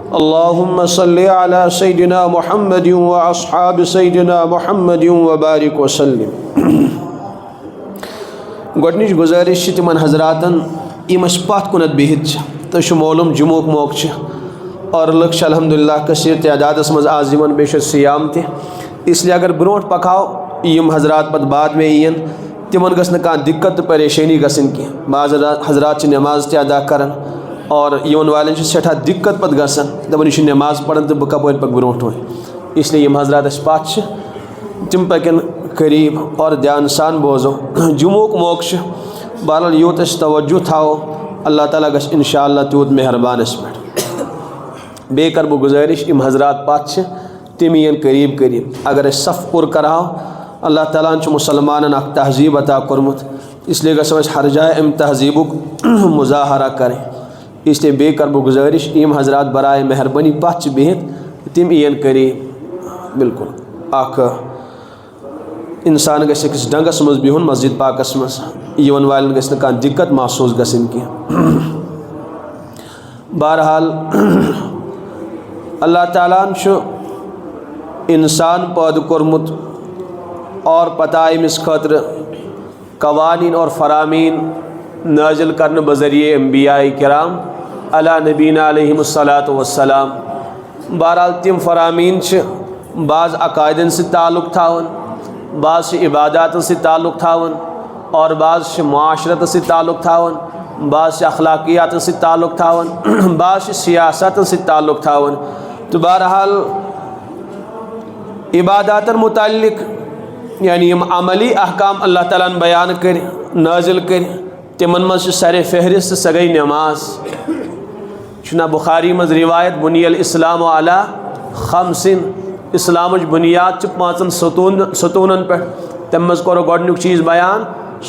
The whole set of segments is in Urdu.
اللهم صل على سيدنا محمد واصحاب سيدنا محمد وبارك وسلم. گۄڈنِچ گزٲرِش چھِ تِمن حضراتن یِم اَسہِ پتھ کُنتھ بِہِتھ چھِ. تۄہہِ چھُ معلوٗم جُمعُک موقعہٕ چھُ اور لُکھ چھِ الحمدللہ کثیٖر تعدادس منٛز آز یِوان، بیٚیہِ چھُ سیام تہِ. اس لیے اگر برونٛٹھ پکہاو یِم حضرات پتہٕ بعد میں یِن تِمن گٔژھ نہٕ کانٛہہ دِقت تہٕ پریشٲنی گژھٕنۍ کینٛہہ. بعض حضرات چھِ نٮ۪ماز تہِ ادا کران اور یِوان والٮ۪ن چھِ سٮ۪ٹھاہ دِقت پتہٕ گژھان، دپان یہِ چھُ نٮ۪ماز پران تہٕ بہٕ کپٲرۍ پکہٕ برونٛٹھ وۄنۍ. اس لیے یِم حضرات اَسہِ پتھ چھِ تِم پٔکن قریٖب اور دھیان سان بوزو. جُمعُک موقعہٕ چھُ، بہرحال یوٗت أسۍ توجہ تھاوو اللہ تعالیٰ گژھِ اِنشاء اللہ تیوٗت مہربان اَسہِ پٮ۪ٹھ. بیٚیہِ کَرٕ بہٕ گُزٲرِش یِم حضرات پتھ چھِ تِم یِن قریٖب قریٖب. اگر أسۍ صف پوٗرٕ کَرہاو اللہ تعالیٰ ہن چھُ مُسلمانن اکھ تہذیٖب عطا کوٚرمُت، اس لیے گژھو أسۍ ہر جایہِ اَمہِ تہذیٖبُک مُظاہرہ کَرٕنۍ. اس لیے بیٚیہِ کَرٕ بہٕ گُزٲرِش یِم حضرات برائے مہربٲنی پتھ چھِ بِہِتھ تِم یِن قریٖب. بالکل اکھ اِنسان گژھِ أکِس ڈنٛگس منٛز بِہُن مسجد پاکس منٛز، یِوان والٮ۪ن گژھِ نہٕ کانٛہہ دِقت محسوٗس گژھٕنۍ کینٛہہ. بہرحال اللہ تعالیٰ ہن چھُ اِنسان پٲدٕ کوٚرمُت اور پتہٕ آے أمِس خٲطرٕ قوانیٖن اور فرامین نٲزِل کرنہٕ بذریعے انبیاء کرام علی نبینا علیہم الصلاۃ والسلام. بہرحال تِم فرامین چھِ بعض عقائدن سۭتۍ تعلق تھاوان، بعض چھِ عباداتن سۭتۍ تعلق تھاوان اور بعض چھِ معاشرتس سۭتۍ تعلق تھاوان، بعض چھِ اخلاقیاتن سۭتۍ تعلق تھاوان، بعض چھِ سیاستن سۭتۍ تعلق تھاوان. تہٕ بہرحال عباداتن متعلق یعنی یِم عملی احکام اللہ تعالیٰ ہن بیان کٔرۍ نٲزِل کٔرۍ تِمن منٛز چھِ سرِ فہرست سۄ گٔے نٮ۪ماز. چھُنہ بخاری منٛز روایت بُنی الاسلام علی خمسن، اسلامٕچ بُنیاد چھِ 5 ستوٗنن پٮ۪ٹھ. تَمہِ منٛز کوٚر گۄڈنیُک چیٖز بیان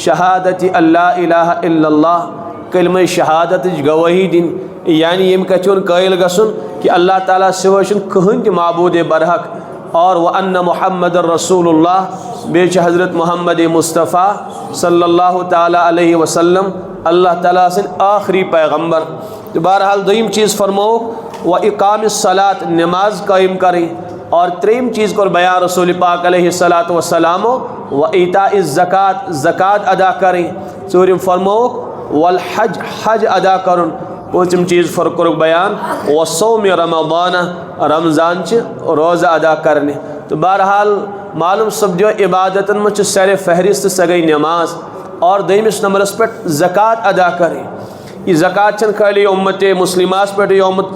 شہادتِ اللہ الہ الا اللہ، کلمہ شہادتٕچ گوٲہی دِنۍ، یعنی ییٚمہِ کَتھِ ہُنٛد قٲیِل گژھُن کہ اللہ تعالیٰ سِوٲے چھُنہٕ کٕہٕنۍ تہِ معبوٗدِ برحق اور وَأَنَّ مُحمد رسول اللہ، بیٚیہِ چھِ حضرت محمد مصطفیٰ صلی اللہ تعالیٰ علیہ وسلم اللہ تعالیٰ سٕنٛدۍ آخری پیغمبر. تہٕ بہرحال دوٚیِم چیٖز فرمووُکھ وَإِقامِ الصلاۃ، نٮ۪ماز قٲیِم کَرٕنۍ. اور ترٛیٚیِم چیٖز کوٚر بیان رسول پاک علیہ الصلاۃ وسلامو وإیتاء الزکات، زکات ادا کَرٕنۍ. ژوٗرِم فرمووُکھ والحج، حج ادا کَرُن. پوٗنٛژِم چیٖز کوٚرُکھ بیان وصومِ رمضان، رمضان چہِ روزٕ ادا کرنہِ. تہٕ بہرحال معلوٗم سپدیو عبادتن منٛز چھِ سرِ فہرست سۄ گٔے نٮ۪ماز اور دوٚیمِس نمبرس پٮ۪ٹھ زکات ادا کرٕنۍ. یہِ زکات چھنہٕ خٲلی اُمتِ مُسلِماہس پٮ۪ٹھٕے آمُت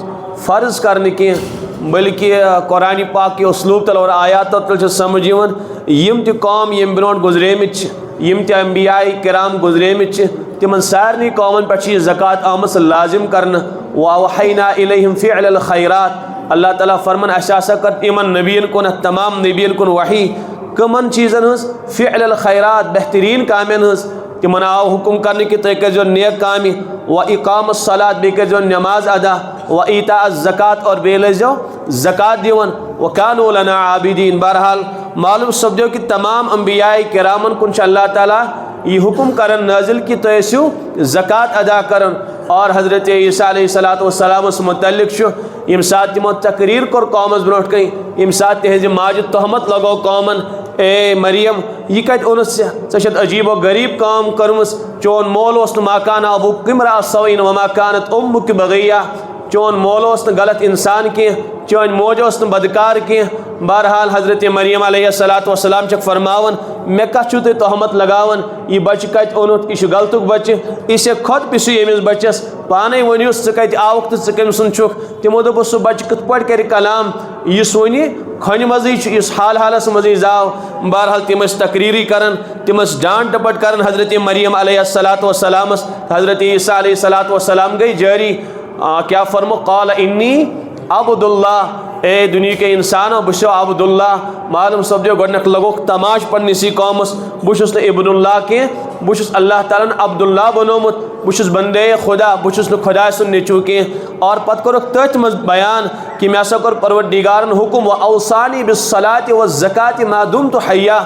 فرض کرنہٕ کینٛہہ بلکہ قرآنِ پاک کہِ اُسلوٗب تل اور آیاتو تل چھِ سمجھ یِوان یِم تہِ قوم ییٚمہِ برونٛٹھ گُزریمٕتۍ چھِ، یِم تہِ انبیاء کرام گُزریمٕتۍ چھِ، تِمن سارنٕے قومن پٮ۪ٹھ چھِ یہِ زکات آمٕژ لازم کرنہٕ. وَأَوحَيْنَا إِلَيْهِمْ فِعْلَ الْخَيْرَاتِ، اللہ تعالیٰ فرمان اَسہِ ہسا کٔر یِمن نبیَن کُن، تمام نبیَن کُن وحی کٕمن چیٖزن ہٕنٛز؟ فِعْلَ الْخَيْرَات، بہتریٖن کامٮ۪ن ہٕنٛز. تِمن آو حُکُم کرنہٕ کہِ تُہۍ کٔرۍزیو نیک کامہِ. وَإِقامَ الصلاۃ، بیٚیہِ کٔرۍزیو نٮ۪ماز ادا. وَإِیتاء الزکات، اور بیٚیہِ ٲسۍزیو زکات دِوان. وَكَانُوا لَنَا عابِدیٖن. بہرحال معلوٗم سپدیو کہِ تمام انبیاء کرامن کُن چھُ اللہ تعالیٰ یہ حکم کرن نازل کہ تُہۍ ٲسِو زکات ادا کرن. اور حضرت عیسیٰ علیہ الصلاۃ والسلامس متعلق چھُ ییٚمہِ ساتہٕ تِمو تقریٖر کوٚر قومس برونٛٹھ کَنۍ، ییٚمہِ ساتہٕ تِہنٛزِ ماجہِ تہمت لگوو قومن اے مریم یہِ کتہِ اوٚنُتھ ژےٚ چھَتھ عجیٖب و غریٖب کٲم کٔرمٕژ، چون مول اوس نہٕ ما کان ابوٗک امرأ سوءٍ وما کانت اُمُک بغیہ، چون مول اوس نہٕ غلط انسان کینٛہہ، چٲنۍ موج ٲس نہٕ بدکار کینٛہہ. بہرحال حضرت مریم علیہ الصلاۃ والسلام چھکھ فرماوان مےٚ کتھ چھُو تُہۍ تہمت لگاوان، یہِ بچہِ کتہِ اوٚنُتھ، یہِ چھُ غلطُک بچہِ، اِسے کھۄتہٕ پِسِو ییٚمِس بچس، پانے ؤنِوُس ژٕ کتہِ آوُکھ تہٕ ژٕ کٔمۍ سُنٛد چھُکھ. تِمو دوٚپُس سُہ بچہِ کِتھ پٲٹھۍ کرِ کلام یُس وۄنہِ کھۄنہِ منٛزٕے چھُ، یُس حال حالس منٛزٕے زاو. بہرحال تِم ٲسۍ تقریٖرٕے کران، تِم ٲسۍ ڈانٹ ڈپٹ کران حضرت مریم علیہ الصلاۃ والسلامس. حضرت عیسیٰ علیہ الصلاۃ والسلام گٔے جٲری، کیا فرمو قال انی عبد اللہ، اے دنیا کے انسانو بہٕ چھُسو عبد اللہ. معلوم سپدیو گۄڈنیٚتھ لگوکھ تماش پننسٕے قومس، بہٕ چھُس نہٕ ابن اللہ کینٛہہ، بہٕ چھُس اللہ تعالیٰ ہن عبد اللہ بنومُت، بہٕ چھُس بندے خدا، بہٕ چھُس نہٕ خۄداے سُنٛد نیٚچوٗ کینٛہہ. اور پتہٕ کوٚرُکھ تٔتھۍ منٛز بیان کہ مےٚ ہسا کوٚر پروردگارن حُکم وَأَوصانی بِالصَّلَاةِ وَالزَّکاةِ مَا دُمتُ حَیّا،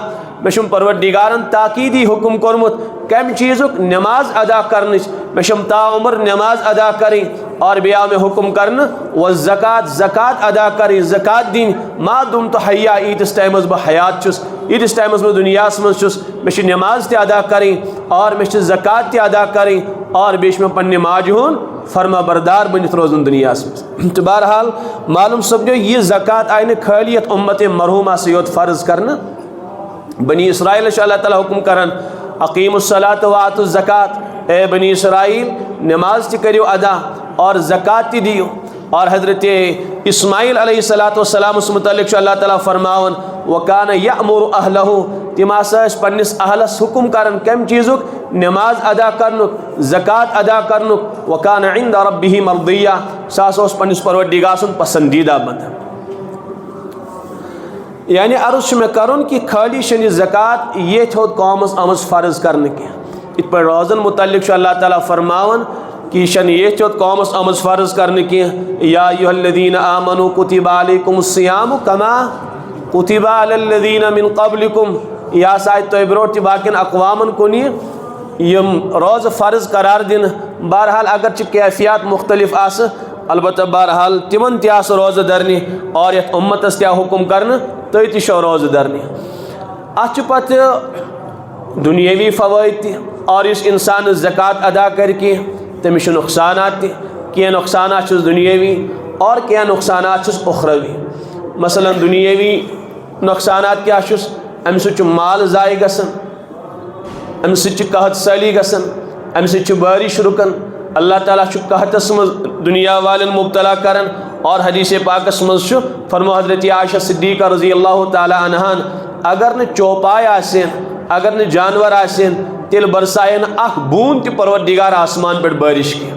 مےٚ چھُم پروردگارن تاکیٖدی حُکم کوٚرمُت کمہِ چیٖزُک؟ نٮ۪ماز ادا کرنٕچ. مےٚ چھم تا عمر نٮ۪ماز ادا کرٕنۍ. اور بیاہ میں حکم کرنا و زکات ادا کریں زکات دین ما دم تو حیا ایتس ٹائمس بہ حیات چھس ایتس ٹائمس بہ دنیا مز چھس میں نماز تہ ادا کریں اور میں زکات تہ ادا کریں اور بیش میں پنہ ماجہ ہند فرما بردار بنت روزن دنیا مز تو بہرحال معلوم سپدو یہ زکات آئی نہ خالی یت امت مرحومہ سے یوت فرض کرنا بنی اسرائیل اللہ تعالیٰ حکم کرن اقیم الصلاۃ وآتوا الزکات اے بنی اسرائیل نماز تہ کریو ادا اور زکات تہ دیو اور حضرت اسماعیل علیہ السلام اس متعلق اللہ تعالیٰ فرماون وکان یأمر اہلہ تم آس پنس اہلس حکم کرن کم چیزک نماز ادا کرنک زکات ادا کرنک وکان عند ربہ مرضیہ ساس اس پنس پروردگار سن پسندیدہ بندہ یعنی عرض میں کرن کہ خالی شنی زکات یہ تھوت قومس آمز فرض کرنے کی ات پر روزن متعلق اللہ تعالیٰ فرماون کہ شن یہ تھوت قومس آمز فرض کرنے کی یا ایھا الذین آمنوا کتب علیکم الصیام کما کتب علی الذین من قبلکم یا سایت تو بروٹ باقین اقوامن کنی یم روز فرض قرار دن بہرحال اگرچہ کیفیات مختلف آس البتہ بہرحال تمن تہ آس روز درنی اور یت امتس تہ حکم کرنا تھی تہ شو روز درنی اتھ پتہ دنیاوی فوائد تہ اور اس انسان زکات ادا کر کے تمس نقصانات تہ کینٛہہ نقصانات چھس دنیاوی اور کینٛہہ نقصانات چھس اخروی مثلا دنیاوی نقصانات کیا چھس امہ سۭتۍ چھُ مال ضائع گژھان امہ سۭتۍ چھِ قحط سٲلی گژھان امہ سۭتۍ چھُ بارش رکان اللہ تعالیٰ چھُ قحطس مز دنیا والن مبتلا کران اور حدیث پاکس مز چھُ فرمو حضرت عائشہ صدیقہ رضی اللہ تعالیٰ عنہان اگر نہ چوپائے آسن اگر نہ جانور آسن تیل برسائن اخ بوند تہ پروردگار آسمان پہ بارش کی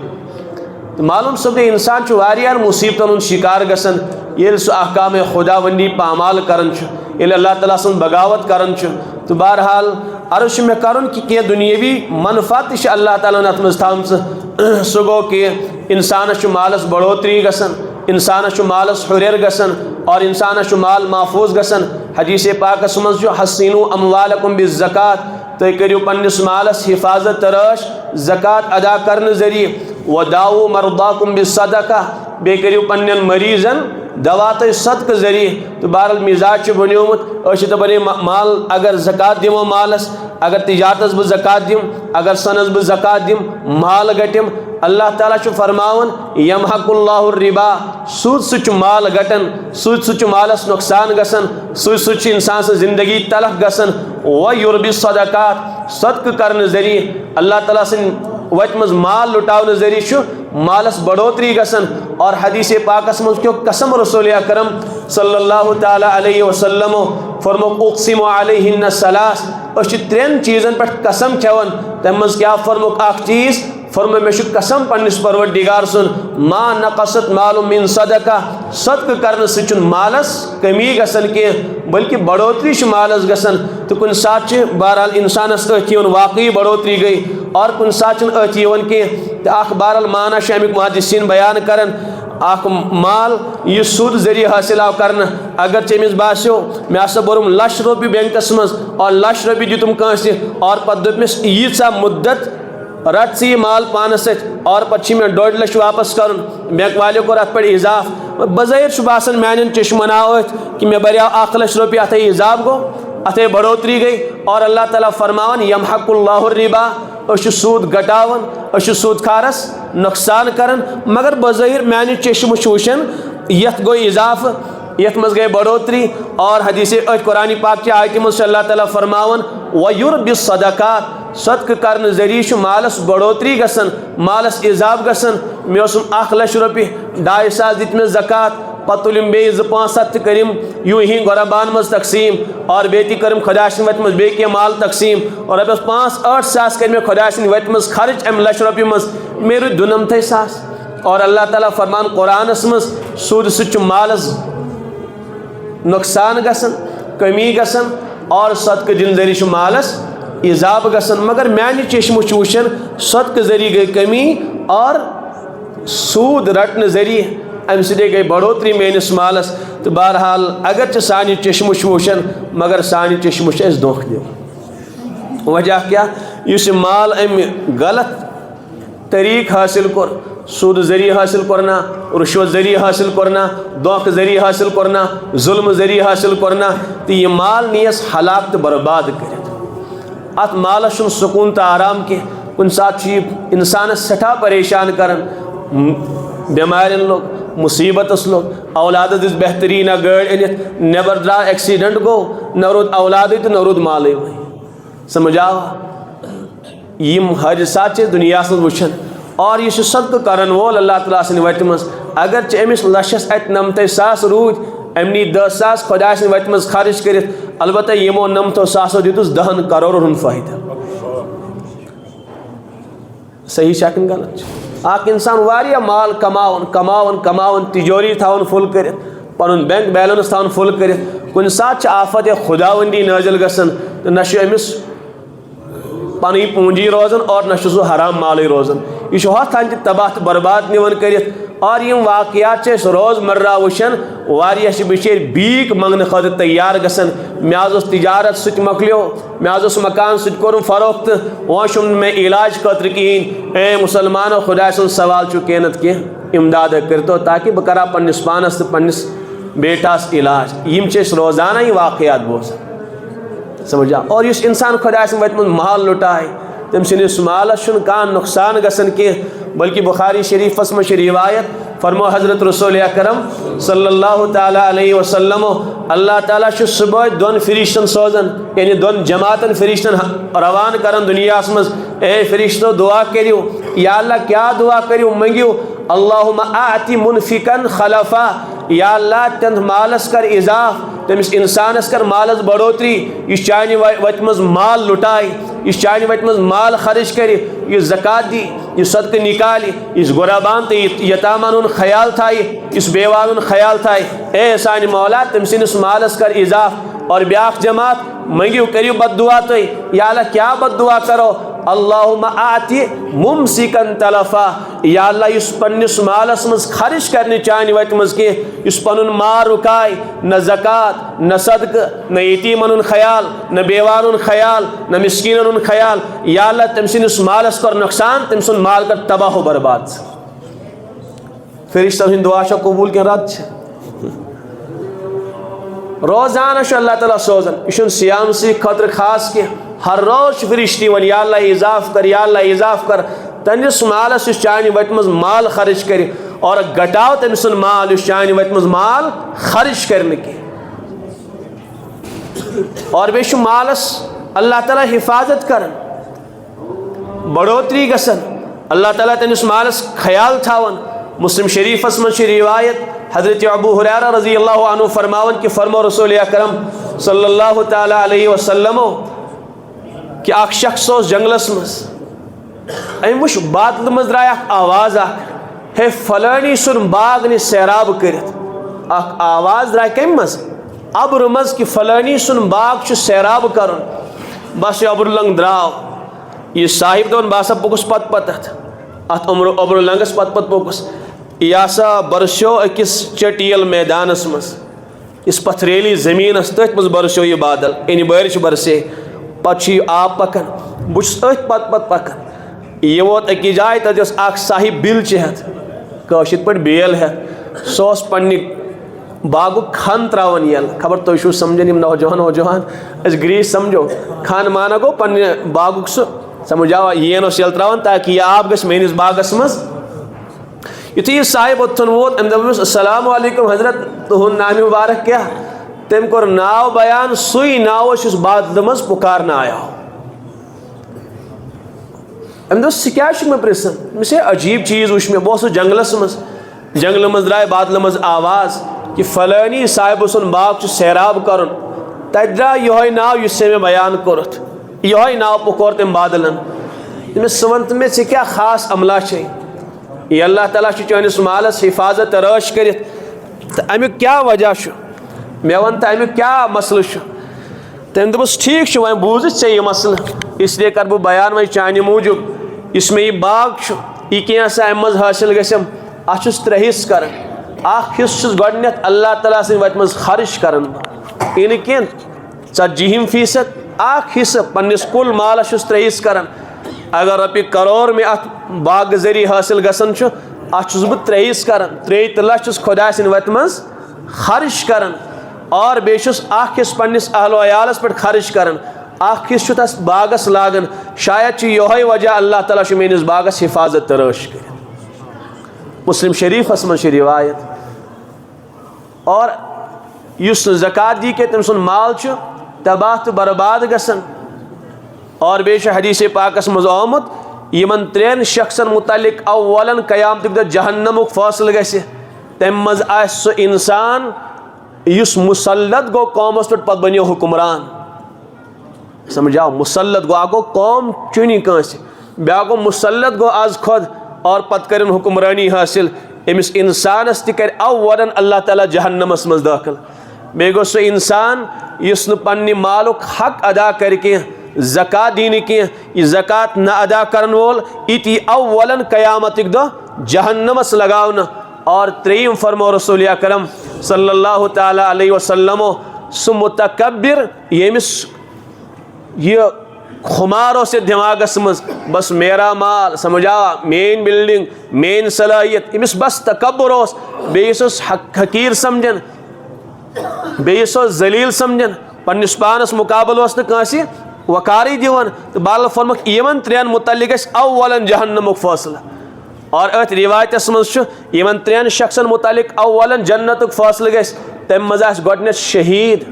تو معلوم سپدے انسان چھُ واریاہن مصیبتن ہند شکار گژھان ییٚلہِ سُہ احکام خدا ونی پامال کران چھُ ییٚلہِ اللہ تعالیٰ سن بغاوت کران چھُ تو بہرحال عرض چھُ مےٚ کرُن کہ کینٛہہ دنیاوی منفعت تہ چھِ اللہ تعالیٰ اتھ منٛز تھامژٕ سُہ گوٚو کہ انسانس چھُ مالس بڑوتری گژھان انسانس چھُ مالس ہُریر گژھان اور انسانس چھُ مال محفوظ گژھان حدیث پاکس منٛز چھُ حسینو اموالکم بالزکات تُہۍ کٔرِو پننس مالس حفاظت تراش زکات ادا کرنہٕ ذریعہ وداؤ مرضاکم بالصدقہ بیٚیہِ کٔرِو پننٮ۪ن مریضن دوا تُہۍ صدقہٕ ذریعہ تو بہرحال مزاج چھُ بنیومُت أسۍ چھِ دپان ہے مال اگر زکات دِمو مالس اگر تجارتس بہٕ زکات دِم اگر سنس بہٕ زکات دِم مال گٹم اللہ تعالیٰ چھُ فرماوان یمحق اللہ الربا سود سۭتۍ چھُ مال گٹان سود سۭتۍ چھُ مالس نقصان گژھان سود سۭتۍ چھُ انسان سٕنٛز زندگی تلخ گژھان ویربی الصدقات صدقہٕ کرنہٕ ذریعہ اللہ تعالیٰ سٕنٛدِ وتہِ منٛز مال لُٹاونہٕ ذریعہ چھُ مالس بڑوتری گژھان اور حدیث پاکس منٛز کیو قسم رسول اکرم صلی اللہ تعالیٰ علیہ وسلم فرموک اقسم علیہن ثلاث أسۍ چھِ ترٛٮ۪ن چیٖزن پٮ۪ٹھ قسم کھٮ۪وان تمہِ منٛز کیٛاہ فرموک اکھ چیٖز فرمو مےٚ چھُ قسم پننس پروردگار سُنٛد ما نقصت مال من صدقہ صدقہٕ کرنہٕ سۭتۍ چھُنہٕ مالس کمی گژھان کینٛہہ بلکہ بڑوتری چھِ مالس گژھان تہٕ کُنہِ ساتہٕ چھِ بہرحال انسانس أتھۍ یِوان واقعی بڑوتری گٔے اور کُنہِ ساتہٕ چھُنہٕ أتھۍ یِوان کینٛہہ تہٕ اکھ بہرحال معنی چھِ امیُک محدثیٖن بیان کران اکھ مال یُس سود ذریعہ حٲصِل آو کرنہٕ اگر ژےٚ أمِس باسیو مےٚ ہسا بوٚرُم لچھ رۄپیہِ بینکس منٛز اور لچھ رۄپیہِ دِتُم کٲنٛسہِ اور پتہٕ دوٚپمِس ییٖژاہ مُدت رٹ ژٕ یہِ مال پانس سۭتۍ اور پتہٕ چھِ مےٚ 2.5 لچھ واپس کرُن بینک والیو کوٚر اتھ پٮ۪ٹھ اضافہٕ بظٲہر چھُ باسان میانٮ۪ن چشمن آو أتھۍ کہ مےٚ بریو 1 لچھ رۄپیہِ اتھے اضافہٕ گوٚو اتھے بڑوتری گئی اور اللہ تعالیٰ فرماوان یمحق اللہ الربا أسۍ چھِ سود گٹاوان أسۍ چھِ سود خارس نقصان کران مگر بظٲہر میانہِ چشمہٕ چھُ وٕچھان یتھ گوٚو اضافہٕ یتھ منٛز گٔے بڑوتری اور حدیث أتھۍ قرآنِ پاک چہِ آیتہِ منٛز چھُ اللہ تعالیٰ فرماوان ویربی الصدقات صدقہٕ کرنہٕ ذریعہ چھُ مالس بڑوتری گژھان مالس اضافہٕ گژھان مےٚ اوسُم 1 لچھ رۄپیہِ 2.5 ساس دِتۍ مےٚ زکات پتہٕ تُلِم بیٚیہِ 2-5 ہتھ تہٕ کٔرِم یوٗں ہی غۄربان منٛز تقسیٖم اور بیٚیہِ تہِ کٔرٕم خۄدا سٕنٛدِ وتہِ منٛز بیٚیہِ کینٛہہ مال تقسیٖم اور رۄپیس 5-8 ساس کٔرۍ مےٚ خۄدا سٕنٛدِ وتہِ منٛز خرٕچ امہِ لچھ رۄپیہِ منٛز مےٚ روٗدۍ 2 ساس اور اللہ تعالیٰ فرمان قرآنس منٛز سوٗدٕ سۭتۍ چھُ مالس نقصان گژھان کمی گژھان اور صدقہٕ دِنہٕ ذریعہ چھُ مالس اضافہٕ گژھان مگر میانہِ چشمہٕ چھُ وٕچھان صدقہٕ ذریعہ گٔے کمی اور سود رٹنہٕ ذریعہ امہِ سۭتۍ گٔے بڑوتری میٲنِس مالس تہٕ بہرحال اگرچہِ سانہِ چشمہٕ چھُ وٕچھان مگر سانہِ چشمہٕ چھُ اَسہِ دھوکہٕ دِوان وجہ کیٛاہ یُس یہِ مال امہِ غلط طریٖقہٕ حٲصِل کوٚر سود ذریعہ حاصل کرنا رشوت ذریعہ حاصل کرنا دھوکہ ذریعہ حاصل کرنا ظلم ذریعہ حاصل کرنا تو یہ مال نیس ہلاک تو برباد کرت ات مالس چھن سکون تو آرام کی کن سات انسانس سٹھا پریشان کرن بیمارین لوگ مصیبتس لوگ اولاد دس بہترین گاڑی انت نیبر درا ایکسیڈنٹ گو نہ رود اولاد تو نہ رود مالے سمجھ آو یم حادثات دنیا من وچھن اور یہ صدقہ کرن وول اللہ تعالیٰ سن وتہ مز اگر امس لچھس ات 90,000 روٗدۍ امنی 10,000 خدا سن وتہ مز خرچ کرت البتہ یمو 90,000 دتس 10 کروڑن فائدہ صحیح شکن غلط اخ انسان واریاہ مال کماون تجوری تھاون فل کرت پن بینک بیلنس تھاون فل کرت کن سات آفت یا خداوندی نازل گژھان تو نہ امس پن پونجی روزان اور نہ سہ حرام مالے روزان یہ ہتھان تہ تباہ تو برباد نوان کرت اور یم واقعات روز مرہ وچھان واریاہ بچیر بیک منگنے خاطر تیار گژھان مے تجارت ست مکلیو مے مکان ست کورم فروخت وہ چھم میں علاج خاطر کہین اے مسلمانو خدا سن سوال چھو کینت کی امداد کرتو تاکہ بہ کرا پنس پانس تو پنس بیٹاس علاج یم روزانہ یہ واقعات بوزان سمجھا اور اس انسان خدا سن وت من مال لٹائے تم سندس مالس چھن کان نقصان گژھان کی بلکہ بخاری شریفس میں روایت فرمو حضرت رسول اکرم صلی اللہ تعالیٰ علیہ وسلم اللہ تعالیٰ صبح دون فرشتن سوزن یعنی دون جماعتن فرشتن روان کرن دنیا مز اے فرشتو دعا کریو یا اللہ کیا دعا کریو منگیو اللہم آتی منفقن خلفا یا اللہ تند مالس کر اضاف تمس انسانس کر مالس بڑھوتری اس چانہ وت مز مال لٹائے اس چانہ وت مز مال خرچ کر یہ زکات دی یہ صدقہ نکالی اس غربان تو یتامان ہن خیال تھائی اس بیوان ہن خیال تھائی اے سان مولا تم سندس مالس کر اضاف اور بیاکھ جماعت منگیو کریو بد دعا تو یا اللہ کیا بد دعا کرو اللہم آتی ممسکن تلفا یا اللہ اس پنس مالس مز خرچ کرنے چانہ وت مز کی اس پن مال رکائے نہ زکات نہ صدقہ نہ یتیمن خیال نہ بیوارن خیال نہ مسکینن خیال یا اللہ تم سندس مالس کر نقصان تم سن مال کر تباہ و برباد فرشتن ہند دعا قبول کن رد روزانہ اللہ تعالیٰ سوزن یہ سیام سی خطر خاص کی ہر روز فرشتی ون یا اللہ اضاف کر یا اللہ اضاف کر تنس مالس اس چانہ وت مز مال خرچ کر اور گٹاؤ تم سن مال اس چانہ وت مز مال خرچ کرنے کی اور بیش مالس اللہ تعالیٰ حفاظت کرن بڑھوتری گسن اللہ تعالیٰ تنس مالس خیال تھاون مسلم شریفس من روایت حضرت ابو ہریرہ رضی اللہ عنہ فرماون کہ فرمو رسول اکرم صلی اللہ تعالیٰ علیہ وسلم کہ اخ شخص جنگلس مز ام وچ بادل مز درائے آواز ہے فلانی سن باغ نے سیراب کرت اخ آواز درائے کم مز ابر مز کہ فلانی سن باغ چھ سیراب کرن بس ابر لنگ دراو یہ صاحب دون باسا پوکس پت پتت ات ابر لنگس پت پت پوکس یہ سا برسو اکس چٹیل میدانس مز اس پتھریلی زمین تھی مز برسو یہ بادل یعنی بارش برسے پتہ آب پکان بس ات پت پت پکان یہ ووت اکی جائے تس اخ صاحب بل چہت کاشر پہ بیل ہتھ سہ پنہ باغ کھن تراون یل خبر تھی چھو سمجھان نوجوان اس گریس سمجھو کھن مانا گو پنہ باغ سہ سمجھاوا یہ یل تراون تاکہ یہ آب گژھِ میٲنِس باغس مز یتھُے یہ صاحب اوٚتھن ووت أمۍ دوٚپُس السلام علیکم حضرت تُہُنٛد نام مبارک کیٛاہ تٔمۍ کوٚر ناو بیان سُے ناو یُس بادلہٕ منٛز پُکارنہٕ آیو أمۍ دوٚپ ژٕ کیٛازِ چھُکھ مےٚ پرٛژھان دوٚپمَس ہے عجیٖب چیٖز وٕچھ مےٚ بہٕ اوسُس جنٛگلس منٛز جنٛگلہٕ منٛز درٛاے بادلہٕ منٛز آواز کہ فلٲنی صاحبہٕ سُنٛد باغ چھُ سیراب کرُن تَتہِ درٛاو یِہوے ناو یُس ژےٚ مےٚ بیان کوٚرُتھ یِہوے ناو پُکور تٔمۍ بادلن دوٚپمَس ژٕ وَن تہٕ مےٚ ژےٚ کیٛاہ خاص عملہ چھے یہ اللہ تعالیٰ چٲنِس مالس حفاظت رٲچھ کٔرِتھ تہٕ امیُک کیٛاہ وجہ چھُ مےٚ وَن تہٕ امیُک کیٛاہ مسلہٕ چھُ تٔمۍ دوٚپُس ٹھیٖک چھُ وۄنۍ بوٗزِتھ ژےٚ یہِ مسلہٕ اِسلیے کَرٕ بہٕ بیان وۄنۍ چانہِ موٗجوٗب یُس مےٚ یہِ باغ چھُ یہِ کینٛہہ سا اَمہِ منٛز حٲصِل گژھٮ۪م اَتھ چھُس 3 حصہٕ کران اکھ حصہٕ چھُس گۄڈٕنٮ۪تھ اللہ تعالیٰ سٕنٛدِ وَتہِ منٛز خرٕچ کران بہٕ یہِ نہٕ کینٛہہ 40% اکھ حصہٕ پنٛنِس کُل مالس چھُس 3 حصہٕ کران اگر رۄپیہِ کرور مےٚ اَتھ باغہٕ ذٔریعہٕ حٲصِل گژھان چھُ اچھس بہ تریس کران 3 لچھ خدا سن وت مز خرچ کران اور بیس اخ حصہ پنس اہل و عیالس پہ خرچ کران اخ حصہ تس باغس لاگان شاید یہ وجہ اللہ تعالیٰ میس باغس حفاظت ترش کر مسلم شریفس من روایت اور اس زکات دی کہ تم سن مال تباہ تو برباد گسن اور بیش حدیث پاکس مز آمت یمن 3 شخصن متعلق اولن قیامت دہ جہنمک فاصل گژھِ تم مز آسہِ سُہ انسان یس مسلط گو قومس پہ پتہ بنیو حکمران سمجھاؤ مسلط گو اگو قوم چنی کانس بیا گو مسلط گو آز خود اور پتہ کرن حکمرانی حاصل امس انسانس تہ کر اولن اللہ تعالیٰ جہنمس مز داخل بیٚیہِ گوٚو سُہ انسان یُس نہٕ پننہِ مالُک حق ادا کر کینٛہہ زکات دی نہٕ کینٛہہ یہِ زکات نہ ادا کرن وول یہِ تہِ اولن قیامتٕکۍ دۄہ جہنمس لگاونہٕ اور 3 فرمو رسول اکرم صلی اللہ تعالیٰ علیہ وسلم سُہ متکبر ییٚمِس یہ خمار اس دماغس مز بس میرا مال سمجھا مین بلڈنگ مین صلاحیت امس بس تکبر اس بیس حقیر سمجھن بیس ذلیل سمجھن پنس پانس مقابل اس کانسی وقاری دیون تو بال فرمک یمن 3 متعلق اولن جہنمک فاصلہ اور ات روایتس مز یمن 3 شخصن متعلق اولن جنتک فاصلہ گژھِ تم مز آس گۄڈنیتھ شہید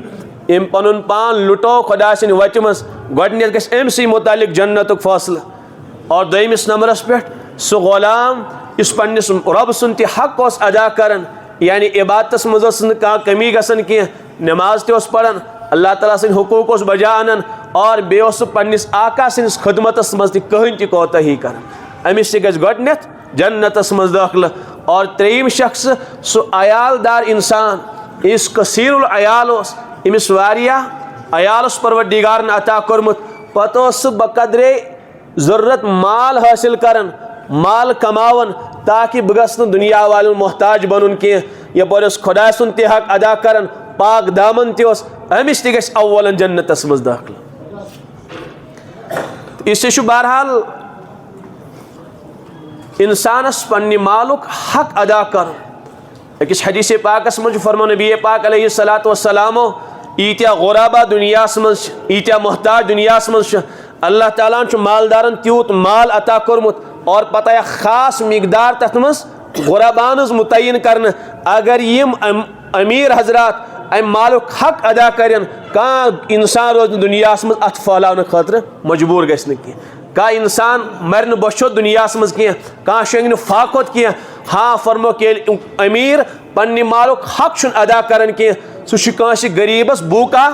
ام پن پان لٹو خدا سن وتہ مز گۄڈنیتھ گژھِ امسی متعلق جنتک فاصلہ اور دویمس نمبرس پہ سہ غلام اس پنس رب سن تہ حق اس ادا کران یعنی عبادتس مز ٲس نہٕ کانٛہہ کمی گژھان کینٛہہ نماز تہ اوس پران اللہ تعالیٰ سٕنٛدۍ حقوٗق اوس بجا انان اور بیٚیہِ اوس سُہ پننس آقا سٕنٛدِس خدمتس مز تہ کٕہٕنۍ تہِ کوتاہی کران أمِس تہِ گژھِ گۄڈنیتھ جنتس مز دٲخلہٕ اور 3یِم شخص سُہ عیال دار انسان یُس کثیر العیال اوس امس واریاہ عیالس پروردگارن عطا کورمت پتہ اوس سُہ بقدرے ضرورت مال حاصل کران مال کماون تاکہ بہ گژھٕ نہٕ دنیا والٮ۪ن محتاج بنُن کینٛہہ یپٲرۍ اوس خۄدا سُنٛد تہِ حق ادا کران پاک دامن تہِ اوس أمِس تہِ گژھِ اولن جنتس مز دٲخلہٕ اس سے چھُ بہرحال انسانس پننہِ مالُک حق ادا کرُن أکِس حدیث پاکس منٛز چھُ فرمان نبی پاک علیہ الصلاۃ والسلامو ایٖتیاہ غرابا دُنیاہس منٛز چھِ ایٖتیاہ محتاج دُنیاہس منٛز چھِ اللہ تعالیٰ ہن چھُ مالدارن تیوٗت مال عطا کوٚرمُت اور پتہ خاص مقدار تتھ منٛز غرابان ہٕنٛز متعین کرنہٕ اگر یِم امیر حضرات امہِ مالُک حق ادا کرن کانٛہہ انسان روزِ نہٕ دُنیاہس منٛز اتھ پھہلاونہٕ خٲطرٕ مجبوٗر گژھِ نہٕ کینٛہہ کانٛہہ انسان مرِ نہٕ بوٚچھو دُنیاہس منٛز کینٛہہ کانٛہہ شۄنگہِ نہٕ فاقوت کینٛہہ ہاں فرموکھ ییٚلہِ امیر پننہِ مالُک حق چھُنہٕ ادا کران کینٛہہ سُہ چھُ کٲنٛسہِ غریٖبس بوٗکا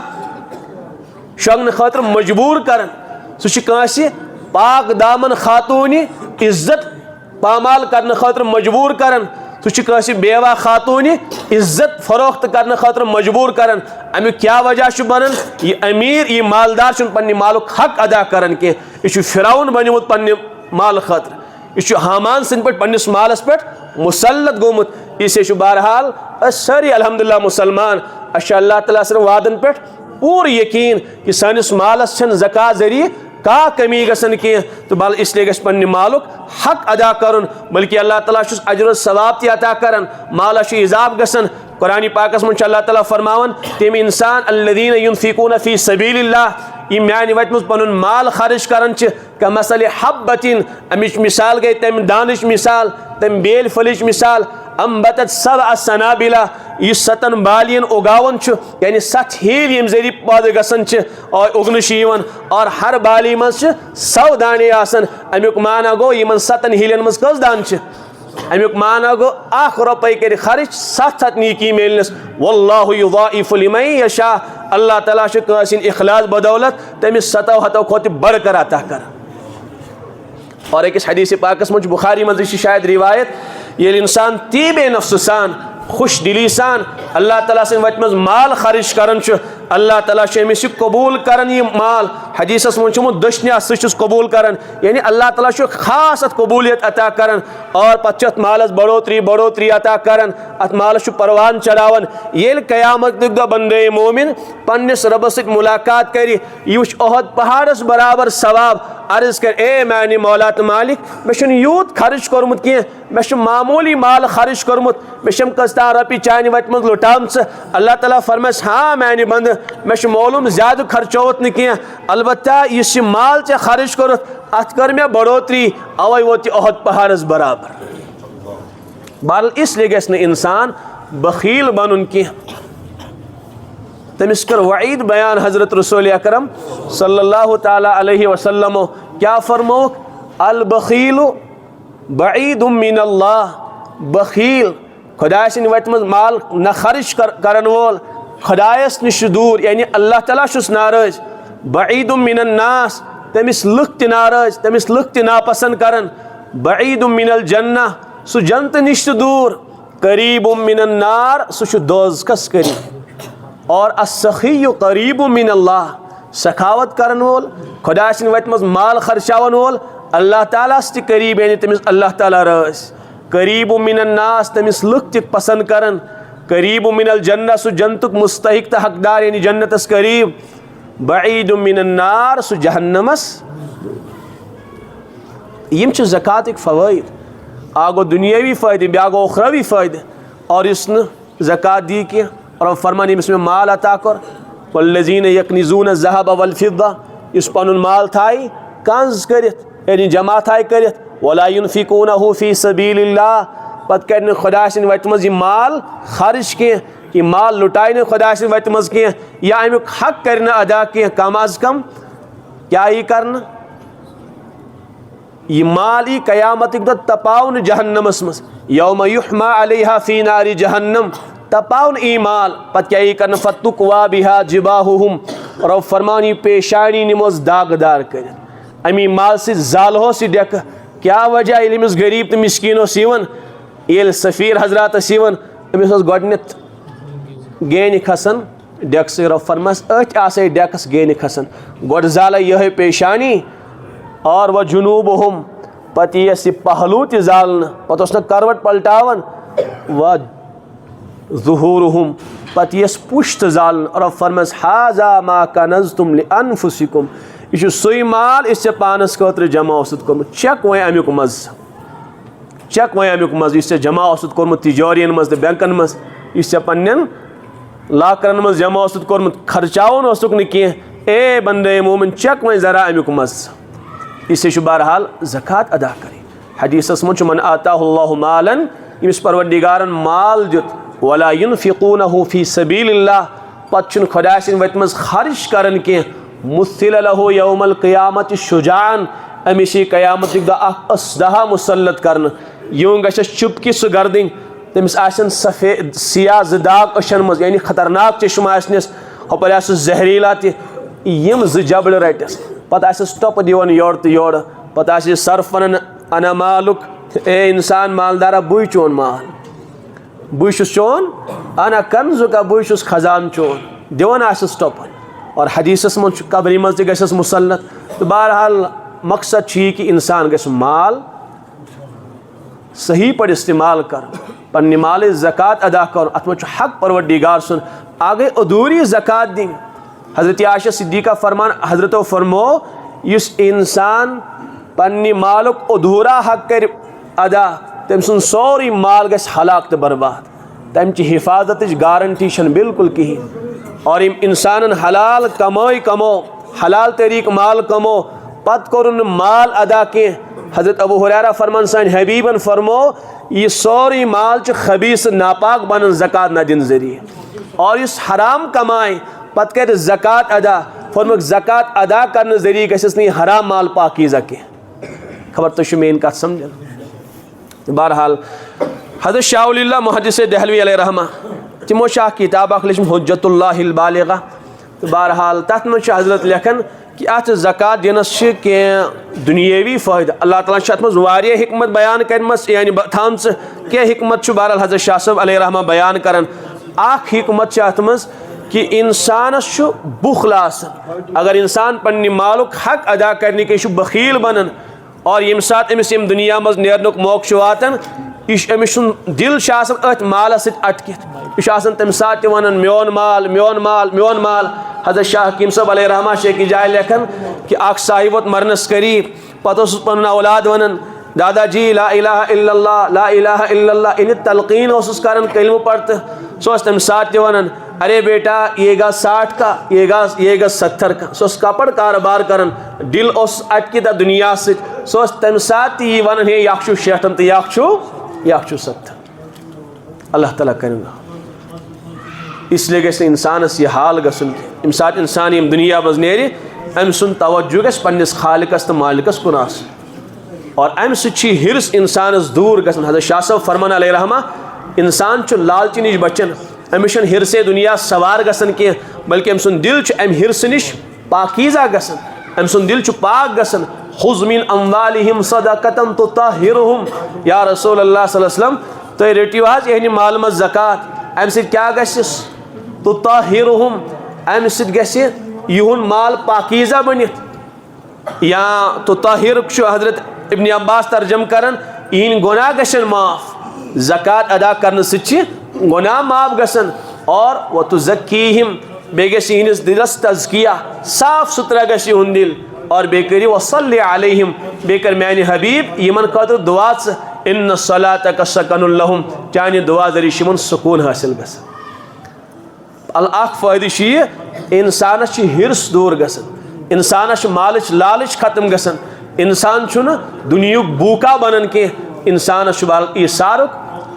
شۄنگنہٕ خٲطرٕ مجبوٗر کران سُہ چھُ کٲنٛسہِ پاک دامن خاتوٗنہِ عزت پامال کرنہٕ خٲطرٕ مجبوٗر کران سُہ چھُ کٲنٛسہِ بیوا خاتوٗنہِ عزت فروخت کرنہٕ خٲطرٕ مجبوٗر کران امیُک کیاہ وجہ چھُ بنان یہِ امیر یہِ مالدار چھُنہٕ پننہِ مالُک حق ادا کران کینٛہہ یہِ چھُ فِراوُن بنیومُت پننہِ مالہٕ خٲطرٕ یہِ چھُ حامان سٕنٛدۍ پٲٹھۍ پننس مالس پٮ۪ٹھ مسلط گوٚمُت اس لیے چھُ بہرحال أسۍ سٲری الحمدللہ مُسلمان اَسہِ چھُ اللہ تعالیٰ سٕنٛدٮ۪ن وعدن پٮ۪ٹھ پوٗرٕ یقیٖن کہِ سٲنِس مالس چھنہٕ زکات ذٔریعہٕ کانٛہہ کمی گژھان کینٛہہ تہٕ بل اس لیے گژھِ پننہِ مالُک حق ادا کرُن بلکہ اللہ تعالیٰ چھُس اجر و ثواب تہِ عطا کران مالس چھُ اضافہٕ گژھان قرآنِ پاکس منٛز چھُ اللہ تعالیٰ فرماوان تِم انسان الذین ینفقون فی سبیل اللہ یِم میانہِ وتہِ منٛز پنُن مال خرچ کران چھِ کمثل حبتن امِچ مثال گٔے تمہِ دانٕچ مثال تمہِ بیلہِ پھٔلِچ مثال انبتت 7 سنابلہ یُس 7 بالین اُگاوان چھُ یعنی 7 ہیٖلۍ ییٚمہِ ذٔریعہٕ پٲدٕ گژھان چھِ اور اُگنہٕ چھِ یِوان اور ہر بالی منٛز چھِ 100 دانے آسان امیُک معنی گوٚو یِمن 7 ہیٖلٮ۪ن منٛز کٔژ دانہٕ چھِ امیُک معنی گوٚو 1 رۄپے کرِ خرچ 7 نیکی میلنس واللہ یضاعف لمن یشاء اللہ تعالیٰ چھُ کٲنٛسہِ ہِنٛدِ اخلاص بدولت تٔمِس 7 ہتو کھۄتہٕ تہِ بڑھ کر عطا کران اور أکِس حدیث پاکس منٛز چھُ بخاری منٛزٕے چھِ شاید روایت ییٚلہِ انسان طیبے نفسہٕ سان خوش دلی سان اللہ تعالیٰ سٕنٛدِ وتہِ منٛز مال خرچ کران چھُ اللہ تعالیٰ چھُ أمِس یہِ قبوٗل کران یہِ مال حدیثس منٛز چھُ دٔچھنہِ اَتھٕ چھُس قبوٗل کران یعنی اللہ تعالیٰ چھُ خاص اتھ قبوٗلیت عطا کران اور پتہٕ چھُ اتھ مالس بڑوتری عطا کران اتھ مالس چھُ پروان چڑھاوان ییٚلہِ قیامتُک دۄہ بندے مومن پننس ربس سۭتۍ ملاقات کرِ یہِ وٕچھ اُحد پہاڑس برابر ثواب عرض کر اے میانہِ مولا تہٕ مالک مےٚ چھُنہٕ یوٗت خرچ کوٚرمُت کینٛہہ مےٚ چھُ معموٗلی مال خرچ کوٚرمُت مےٚ چھَم کٔژتام رۄپیہِ چانہِ وَتہِ منٛز لُٹامژٕ اللہ تعالیٰ فرمایس ہاں میانہِ بنٛدٕ مےٚ چھُ معلوٗم زیادٕ خرچووُتھ نہٕ کینٛہہ البتہ یُس یہِ مال ژےٚ خرچ کوٚرُتھ اَتھ کٔر مےٚ بڑوتری اَوَے ووت یہِ اُحد پہاڑس برابر بہرحال اس لیے گژھِ نہٕ اِنسان بخیل بنُن کینٛہہ تٔمِس کٔر وعیٖد بیان حضرت رسول اکرم صلی اللہ تعالیٰ علیہ وسلمو کیٛاہ فرمووُکھ البخیٖل بعیٖد من اللہ بخیٖل خۄداے سٕنٛدِ وَتہِ منٛز مال نہ خرچ کرن وول خۄدایس نِش چھُ دوٗر یعنی اللہ تعالیٰ چھُس ناراض بعیٖد من الناس تٔمِس لُکھ تہِ ناراض تٔمِس لُکھ تہِ ناپسنٛد کران بعیٖد من الجنہ سُہ جنتہٕ نِش تہِ دوٗر قریٖب من النار سُہ چھُ دوزخس قریٖب اور السخی قریٖب من اللہ سخاوت کرن وول خۄداے سٕنٛدِ وَتہِ منٛز مال خرچاون وول اللہ تعالیٰ ہس تہِ قریٖب یعنی تٔمِس اللہ تعالیٰ رٲضۍ قریٖب من الناس تٔمِس لُکھ تہِ پسنٛد کران قریٖب من الجنہ سُہ جنتُک مستحق تہٕ حقدار یعنی جنتس قریٖب بعیٖد من النار سُہ جہنمس یِم چھِ زکاتٕکۍ فوٲیِد اکھ گوٚو دُنیٲوی فٲیدٕ بیٛاکھ گوٚو اُخروی فٲیدٕ اور یُس نہٕ زکات دی کینٛہہ اور فرمان ییٚمِس مےٚ مال عطا کوٚر والذیٖنَ یکنزوٗنَ الذَّهَبَ وَالفِضَّةَ یُس پنُن مال تھایہِ کنز کٔرِتھ یعنی جمع تھایہِ کٔرِتھ ولا ينفقونه فی سبیل اللہ پتہٕ کرِ نہٕ خۄداے سٕنٛدِ وَتہِ منٛز یہِ مال خرچ کینٛہہ یہِ مال لُٹایہِ نہٕ خۄداے سٕنٛدِ وَتہِ منٛز کینٛہہ یا امیُک حق کرِ نہٕ ادا کینٛہہ کم از کم کیٛاہ یی کرنہٕ یہ مال ای قیامتک دۄہ تپاون جہنمس منٛز یوم یحما علیہا فی نار جہنم تپاون ای مال پتہٕ کیٛاہ یی کرنہٕ فتُکوا بِہا جِباہُہُم رۄب فرمان یہِ پیشانی نِموس داغ دار کٔرِتھ امی مال سۭتۍ زالہوس یہِ ڈٮ۪کہٕ کیٛاہ وجہ ییٚلہِ أمِس غریٖب تہٕ مِسکیٖن اوس یِوان ییٚلہِ سفیٖر حضرات ٲسۍ یِوان أمِس اوس گۄڈٕنٮ۪تھ گینہِ کھسان ڈٮ۪کسٕے رۄب فرماس أتھۍ آسے ڈٮ۪کس گینہِ کھسان گۄڈٕ زالے یِہے پیشانی اور وہ جنوٗبہُم پتہٕ یِیَس یہِ پہلوٗ تہِ زالنہٕ پتہٕ اوس نہٕ کروٹ پلٹاوان وہ ظہوٗرہُم پتہٕ یِیَس پُش تہِ زالنہٕ رۄب فرماس ہاذا ما کنزتم لانفسکم یہِ چھُ سُے مال یُس ژےٚ پانس خٲطرٕ جمع اوسُتھ کوٚرمُت چیک وۄنۍ امیُک مزٕ چیک وۄنۍ امیُک مزٕ یُس ژےٚ جمع اوسُتھ کوٚرمُت تِجٲرین منٛز تہٕ بینکن منٛز یُس ژےٚ پننٮ۪ن لاکرن منٛز جمع اوسُتھ کوٚرمُت خرچاوُن اوسُکھ نہٕ کینٛہہ اے بندے مومن چیک وۄنۍ ذرا امیُک مزٕ اس لیے چھُ بہرحال زکات ادا کرٕنۍ حدیثس منٛز چھُ من آتاہ اللہ مالن ییٚمِس پروردگارن مال دیُت ولا ينفقونه فی سبیل اللہ پتہٕ چھُنہٕ خۄداے سٕنٛدِ وَتہِ منٛز خرچ کران کینٛہہ مثل لہو یوم القیامت شجاعن أمِس چھِ قیامتٕکۍ دۄہ اکھ اسدہا مُسلط کرنہٕ یِوان گژھٮ۪س چُپکی سُہ گردٕنۍ تٔمِس آسن سفید سیاہ زٕ داغ أچھن منٛز یعنی خطرناک چشمہٕ آسنس ہُپٲرۍ آسس زہریلا تہِ یِم زٕ جبلہٕ رٹٮ۪س پتہٕ آسٮ۪س ٹۄپہٕ دِوان یورٕ تہٕ یورٕ پتہٕ آسہِ صرف ونان انا مالُک اے انسان مالدارا بٕے چون مال بٕے چھُس چون انا کنزُکا بٕے چھُس خزان چون دِوان آسٮ۪س ٹۄپہٕ اور حدیثس منٛز چھُ قبرِ منٛز تہِ گژھٮ۪س مُسلط تہٕ بہرحال مقصد چھُ یہِ کہِ اِنسان گژھِ مال صحیح پٲٹھۍ استعمال کرُن پننہِ مالٕچ زکات ادا کرُن اتھ منٛز چھُ حق پروردگار سُنٛد اکھ گٔے ادھوٗری زکات دِنۍ حضرت عائشہ صدیقہ فرمان حضرتو فرمو یُس انسان پننہِ مالُک ادھوٗرا حق کرِ ادا تٔمۍ سُنٛد سورُے مال گژھِ ہلاک تہٕ برباد تمچہِ حفاظتٕچ گارنٹی چھنہٕ بالکل کہیٖنۍ اور یِم انسانن حلال کمو حلال طریٖقہٕ مال کمو پتہٕ کوٚرُن نہٕ مال ادا کینٛہہ حضرت ابو ہریرہ فرمان سانہِ حبیٖبن فرمو یہِ سورُے مال چھُ خبیٖث ناپاک بنان زکات نہ دِنہٕ ذٔریعہٕ اور یُس حرام کمایہِ پتہٕ کرِ زکات ادا فرموکھ زکات ادا کرنہٕ ذٔریعہٕ گژھٮ۪س نہٕ یہِ حرام مال پاکیٖزہ کینٛہہ خبر تُہۍ چھِو میٲنۍ کتھ سمجھان بہرحال حضرت شاہ ولی اللہ محدث دہلوی علیہ رحمہ تِمو چھِ اکھ کِتاب اکھ لیٖچھمٕژ حجت اللہ البالغہ تہٕ بہرحال تتھ منٛز چھُ حضرت لیکھان کہ اتھ زکات دِنس چھِ کینٛہہ دُنیٲوی فٲیدٕ اللہ تعالیٰ چھُ اتھ منٛز واریاہ حکمت بیان کرِمژ یعنی تھامژٕ کینٛہہ حکمت چھُ بہرحال حضرت شاہ صٲب علیہ رحمہ بیان کران اکھ حکمت چھِ اتھ منٛز کہ انسانس چھُ بُخل آسان اگر انسان پننہِ مالُک حق ادا کرنہٕ کہِ یہِ چھُ بخیٖل بنان اور ییٚمہِ ساتہٕ أمِس ییٚمہِ دُنیا منٛز نیرنُک موقعہٕ چھُ واتان یہِ چھُ أمِس چھُنہٕ دِل چھُ آسان أتھۍ مالس سۭتۍ اٹکِتھ یہِ چھُ آسان تمہِ ساتہٕ تہِ ونان میون مال میون مال میون مال حضرت شاہ حکیم صاحب علیہ رحمہ شیخ کی جائے لکھن کہ اخ صاحب ووت مرنس قریب پتہ اوسُس پنُن اولاد ونان دادا جی لا الہ الا اللہ لا الہ الا اللہ ان تلقین اوسُس کران کلمہ پڑھتے سو اس تمہِ ساتہٕ تہِ ونان ارے بیٹا یہ گا 60 کا یہ گا 70 کا سو اس کپڑ کاروبار کران دل اس اٹکتا دنیا سے سو اس تمہِ ساتہٕ تہِ یی ونان ہے یہ چھُ 60 تو یہ چھُ 70 اللہ تعالیٰ کرن اس لیے گژھِ انسانس یہ حال گژھُن ییٚمہِ ساتہٕ انسان یم دنیا منٛز نیرِ أمۍ سُنٛد توجہ گژھِ پننس خالقس تو مالکس کُن آسُن اور امہِ سۭتۍ چھُ ہرس انسانس دوٗر گژھان حضرت شاہ صٲب فرمان علیہ رحمہ انسان چھُ لالچہِ نِش بچان أمِس چھُنہٕ ہرسے دنیا سوار گژھان کینٛہہ بلکہ أمۍ سُنٛد دل چھُ امہِ ہرسہٕ نِش پاکیزہ گژھان أمۍ سُنٛد دل چھُ پاک گژھان خُذ من اموالہم صدقۃ تطہرہم یا رسول اللہ صلی اللہ علیہ وسلم تُہۍ رٔٹِو حظ یہنٛدِ مالہٕ منٛز زکات امہِ سۭتۍ کیاہ گژھٮ۪س تطہرہم امہِ سۭتۍ گژھِ یِہُنٛد مال پاکیزہ بٔنِتھ یا تطہر چھُ حضرت ابن عباس ترجم کران یِہنٛدۍ گۄناہ گژھن معاف زکات ادا کرنہٕ سۭتۍ چھِ گۄناہ معاف گژھان اور وتزکیہم بیٚیہِ گژھِ یِہنٛدِس دِلس تزکیہ صاف ستھرا گژھِ یِہُنٛد دل اور بیٚیہِ کٔرِو وصلی علیہم بیٚیہِ کر میانہِ حبیب یِمن خٲطرٕ دعا ژٕ ان صلاتک سکن لہم چانہِ دعا ذریعہ چھُ یِمن سکوٗن حٲصِل گژھان اکھ فٲیدٕ چھُ یہِ انسانس چھُ ہرس دوٗر گژھان انسانس چھُ مالٕچ لالٕچ ختم گژھان انسان چھُنہٕ دُنیہُک بوٗکا بنان کینٛہہ انسانس چھُ ایٖثارُک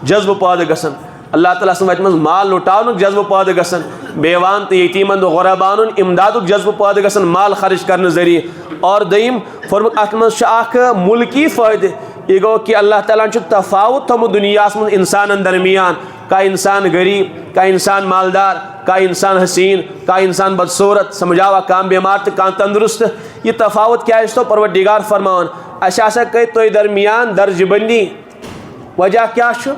جذبہٕ پٲدٕ گژھان اللہ تعالیٰ سٕنٛدِ وتہِ منٛز مال لُٹاونُک جذبہٕ پٲدٕ گژھان بیوان تہٕ یتیٖمن تہٕ غرباہن ہُنٛد امدادُک جذبہٕ پٲدٕ گژھان مال خرچ کرنہٕ ذٔریعہٕ اور دوٚیِم فرمُت اتھ منٛز چھُ اکھ مُلکی فٲیدٕ یہ گوٚو کہ اللہ تعالیٰ ہن چھُ تفاوت تھوٚمُت دُنیاہس منٛز انسانن درمیان کانٛہہ انسان غریب کانٛہہ انسان مالدار کانٛہہ انسان حسین کانٛہہ انسان بدصوٗرت سمجھاوا کانٛہہ بٮ۪مار تہٕ کانٛہہ تندرست یہ تفاوت کیازِ چھُ پروردگار فرماوان اَسہِ ہسا کٔرۍ تۄہہِ درمیان درجہِ بندی وجہ کیاہ چھُ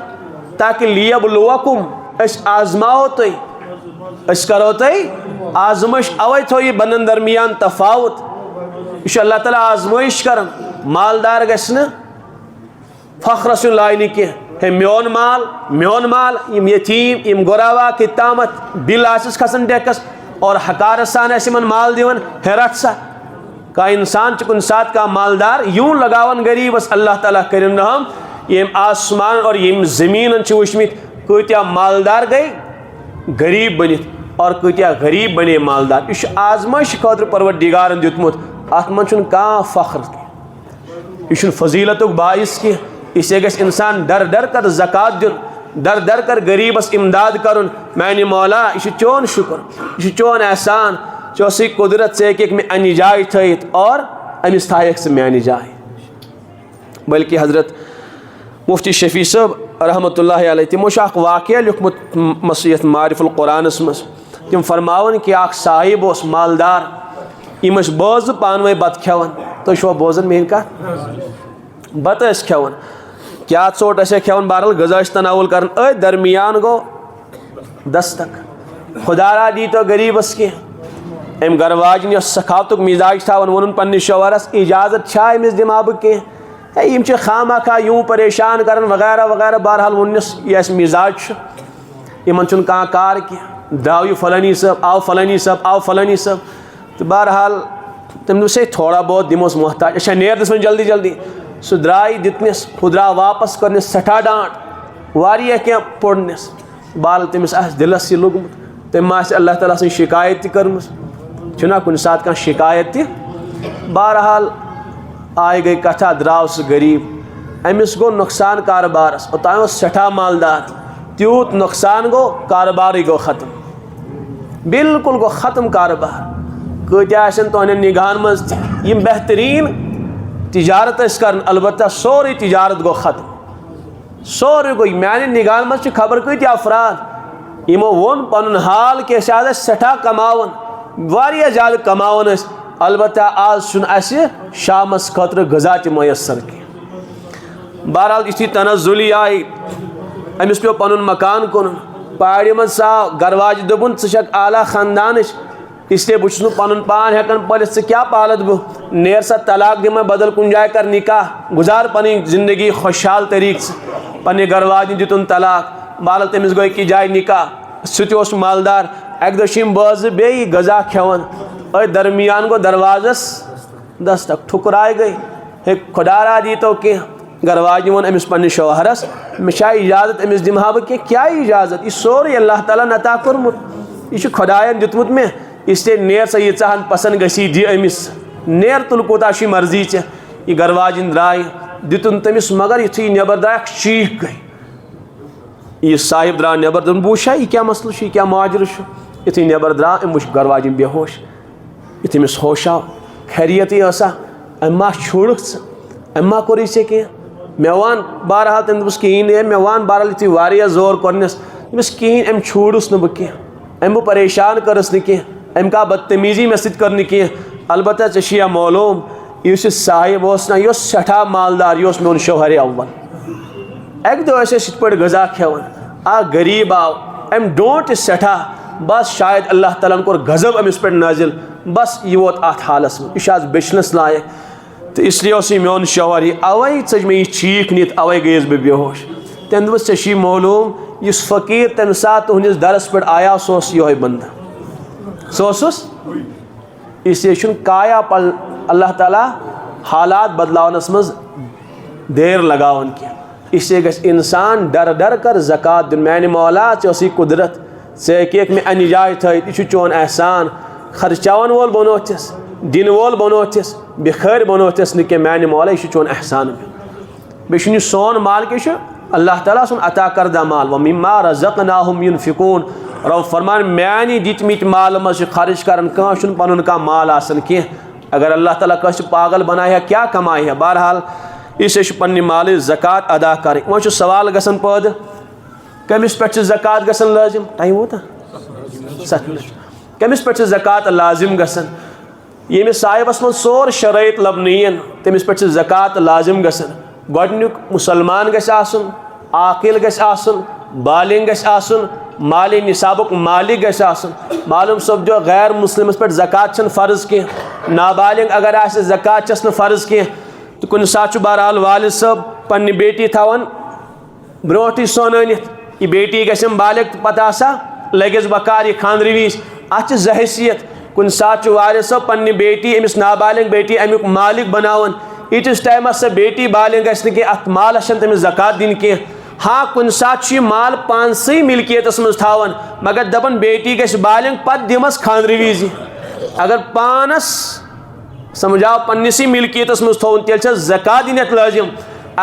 تاکہ لیبلوکم أسۍ آزماوو تُہۍ أسۍ کرو تۄہہِ آزمٲیش اوے تھوٚو یہِ بنن درمیان تفاوت یہ چھُ اللہ تعالیٰ آزمٲیش کران مالدار گژھِ نہٕ فخرس یُن لاینہٕ کینٛہہ ہے میون مال یم یتیٖم یم غربا کہِ تامتھ بِل آسٮ۪س کھسان ٹیکس اور حکارت سان آسہِ یِمن مال دِوان ہے رٹ سا کانٛہہ انسان چھُ کُنہِ ساتہٕ کانٛہہ مالدار یوٗن لگاوان غریبس اللہ تعالیٰ کٔرِن رحم ییٚمۍ آسمان اور ییٚمۍ زٔمیٖنن چھِ وٕچھمٕتۍ کۭتیاہ مالدار گٔے غریب بٔنِتھ اور کۭتیاہ غریب بنے مالدار یہ چھُ آزمٲیش خٲطرٕ پروردگارن دیُتمُت اتھ منٛز چھُنہٕ کانٛہہ فخر کینٛہہ یہ چھُنہٕ فضیلتُک باعث کینٛہہ اس لیے گژھِ انسان ڈر ڈر کر زکات دیُن ڈر ڈر کر غریبس امداد کرُن میانہِ مولا یہ چھُ چون شُکر یہ چھُ چون احسان چوسٕے قدرت ژٕ ہیٚککھ مےٚ اَنہِ جایہِ تھٲیِتھ اور أمِس تھایکھ ژٕ میانہِ جایہِ بلکہ حضرت مفتی شفیع صٲب رحمتہ اللہ علیہ تِمو چھُ اکھ واقعہ لیوٗکھمُت یتھ معارف القرآنس منٛز تِم فرماوان کہ اکھ صاحب اوس مالدار یِم ٲسۍ بٲژٕ پانہٕ ؤنۍ بتہٕ کھٮ۪وان تُہۍ چھُوا بوزان میٲنۍ کتھ بتہٕ ٲسۍ کھٮ۪وان کیٛاہ ژوٚٹ ٲسیا کھٮ۪وان بہرحال غذا ٲسۍ تناول کران أتھۍ درمیان گوٚو دستک خدا را دیٖتو غریٖبس کینٛہہ أمۍ گرٕ واجِنۍ یۄس سخاوتُک مِزاج تھاوان ووٚنُن پننِس شوہرس اجازت چھا أمِس دِمہا بہٕ کینٛہہ ہے یِم چھِ خامخواہ یوٗں پریشان کران وغیرہ وغیرہ بہرحال ووٚننس یہِ اَسہِ مِزاج چھُ یِمن چھُنہٕ کانٛہہ کار کینٛہہ درٛاو یہِ فلٲنی صٲب آو فلٲنی صٲب آو فلٲنی صٲب تہٕ بہرحال تٔمۍ دوٚپُس ہے تھوڑا بہت دِموس محتاج اچھا نیر دِس وۄنۍ جلدی جلدی سُہ درٛاے دِتنس ہُہ درٛاو واپس کٔرنس سٮ۪ٹھاہ ڈانٹ واریاہ کینٛہہ پوٚرنس بہرحال تٔمِس آسہِ دِلس یہِ لوٚگمُت تٔمۍ ما آسہِ اللہ تعالیٰ سٕنٛز شِکایت تہِ کٔرمٕژ چھُنہ کُنہِ ساتہٕ کانٛہہ شِکایت تہِ بہرحال آیہِ گٔے کتھا درٛاو سُہ غریٖب أمِس گوٚو نۄقصان کارٕبارس اوٚتانۍ اوس سٮ۪ٹھاہ مالدار تیوٗت نۄقصان گوٚو کارٕبارٕے گوٚو ختم بالکل گوٚو ختم کارٕبار کۭتیاہ آسن تُہنٛدٮ۪ن نِگاہن منٛز تہِ یِم بہتریٖن تجارت ٲسۍ کران البتہ سورُے تجارت گوٚو ختم سورُے گوٚو میانہِ نِگاہن منٛز چھِ خبر کۭتیاہ افراد یِمو ووٚن پنُن حال کہِ أسۍ حظ ٲسۍ سٮ۪ٹھاہ کماوان واریاہ زیادٕ کماوان ٲسۍ البتہ آز چھُنہٕ اَسہِ شامس خٲطرٕ غذا تہِ میسر کینٛہہ بہرحال یُتھُے تنزُلی آیہِ أمِس پیوٚو پنُن مکان کُنُن پارِ منٛز ژاو گرٕ واجہِ دوٚپُن ژٕ چھکھ اعلیٰ خاندانٕچ اس لیے بہٕ چھُس نہٕ پنُن پان ہٮ۪کان پٔرِتھ ژٕ کیٛاہ پالکھ بہٕ نیر سا طلاق دِمے بدل کُنہِ جایہِ کر نِکاح گُزار پنٕنۍ زندگی خۄشحال طریٖقہٕ ژٕ پننہِ گرٕ واجنہِ دِتُن طلاق بہرحال تٔمِس گوٚو أکِس جایہِ نِکاح سُہ تہِ اوس مالدار اک دہ باز بی غذا کھیون درمیان گو دروازس دستک ٹھکرائے گئی ہے خدا را دی تو کہ گر واجن ون امس پنس شوہرس مشا اجازت امس دمہا بہ کیا اجازت یہ سوری اللہ تعالیٰ عطا کورمت یہ خدائن دتمت میں اس لیے نیر سا یہ ژہن پسند گسی دی امس نیر تل کوتا چھ مرضی ژے یہ گر واجن درائے دتن تمس مگر یتھے نبر درائے چیخ گئی یہ صاحب درا نبر دن بوشا یہ کیا مسئلہ یہ کیا معاجر یتھے نبر درا ام وچ گر واجن بے ہوش یتھے امس ہوش آو خیریت ٲسا اما چھوڑک اما کوری ژے کی مے وان بہرحال تم دس کہین مے وان بہرحال یتھے واریاہ زور کورنس امس کہین ام چھوڑس نہ بہ کی ام بہ پریشان کرس نہ کی ام کا بدتمیزی مے سۭتۍ کر نہ کی البتہ ژے چھیا معلوم یس صاحب اوس نا یہ سٹھا مالدار یہ میون شوہر اول اک دہ ٲسۍ یتھ پٲٹھۍ غذا کھیوان اکھ غریب آو ام ڈونٹ سٹھا بس شاید اللہ تعالیٰ کور غضب امس پہ نازل بس یہ ووت ات حالس من یہ بچنس لائق تو اس لیے اس یہ میون شوہر یہ اوے ژج مے یہ چیخ نت اوے گیس بہ بے ہوش تم دس ژے چھی معلوم اس فقیر تمہ سات تہندس درس پہ آیا سہ یہ بندہ سہ اس لیے چھ کایا پل اللہ تعالیٰ حالات بدلاونس مز دیر لگاون کی اس لیے گژھِ انسان ڈر ڈر کر زکات دن میانہ مولا ژے قدرت ژے میں انہ جائے تھیت یہ چون احسان خرچاون وول بنوتس دن وول بنوتس بخیر بنوتس نہ کہ میانہ مولا یہ چون احسان بیٚیہِ چھُنہٕ سون مال کیٛاہ چھُ اللہ تعالیٰ سُنٛد عطا کردہ مال وَمِمَّا رَزَقْنَاهُمْ يُنفِقُونَ رب فرمان میانہ دِتمٕتۍ مال منٛز چھِ خرچ کران کانٛہہ چھُنہٕ پنُن کانٛہہ مال آسان کینٛہہ اگر اللہ تعالیٰ کٲنٛسہِ پاگل بنایہِ ہا کیٛاہ کمایہِ ہا بہرحال اس لیے پننہِ مالٕچ زکات ادا کرٕنۍ وۄنۍ چھُ سوال گژھان پٲدٕ کٔمِس پٮ۪ٹھ چھِ زکات گژھان لٲزِم ٹایم ووتا 7 منٹ کٔمِس پٮ۪ٹھ چھِ زکات لازِم گژھان ییٚمِس صاحبس منٛز سورُے شرٲیط لبنہٕ یِن تٔمِس پٮ۪ٹھ چھِ زکات لازِم گژھان گۄڈنیُک مُسلمان گژھِ آسُن عاقل گژھِ آسُن بالغ گژھِ آسُن مالِ نصابُک مالک گژھِ آسُن معلوم سپدیو غیر مسلمس پٮ۪ٹھ زکات چھنہٕ فرض کینٛہہ نابالغ اگر آسہِ زکات چھس نہٕ فرض کینٛہہ تہٕ کُنہِ ساتہٕ چھُ بہرحال والد صٲب پننہِ بیٹی تھاوان برونٛٹھٕے سۄن أنِتھ یہ بیٹی گژھم بالغ تہٕ پتہٕ آسا لگس بکار یہ خاندرِ وِز اتھ چھِ زٕ حیثیت کُنہِ ساتہٕ چھُ والد صٲب پننہِ بیٹی أمِس نابالغ بیٹی امیُک مالک بناوان ییٖتِس ٹایمس سۄ بیٹی بالغ گژھِ نہٕ کینٛہہ اتھ مالس چھنہٕ تٔمِس زکات دِنۍ کینٛہہ ہاں کُنہِ ساتہٕ چھُ یہِ مال پانسٕے ملکیتس منٛز تھاوان مگر دپان بیٹی گژھِ بالغ پتہٕ دِمس خاندرِ وِزِ اگر پانس سمجھاو پننسٕے ملکیتس منٛز تھوٚوُن تیٚلہِ چھس زکات دِنۍ اتھ لٲزِم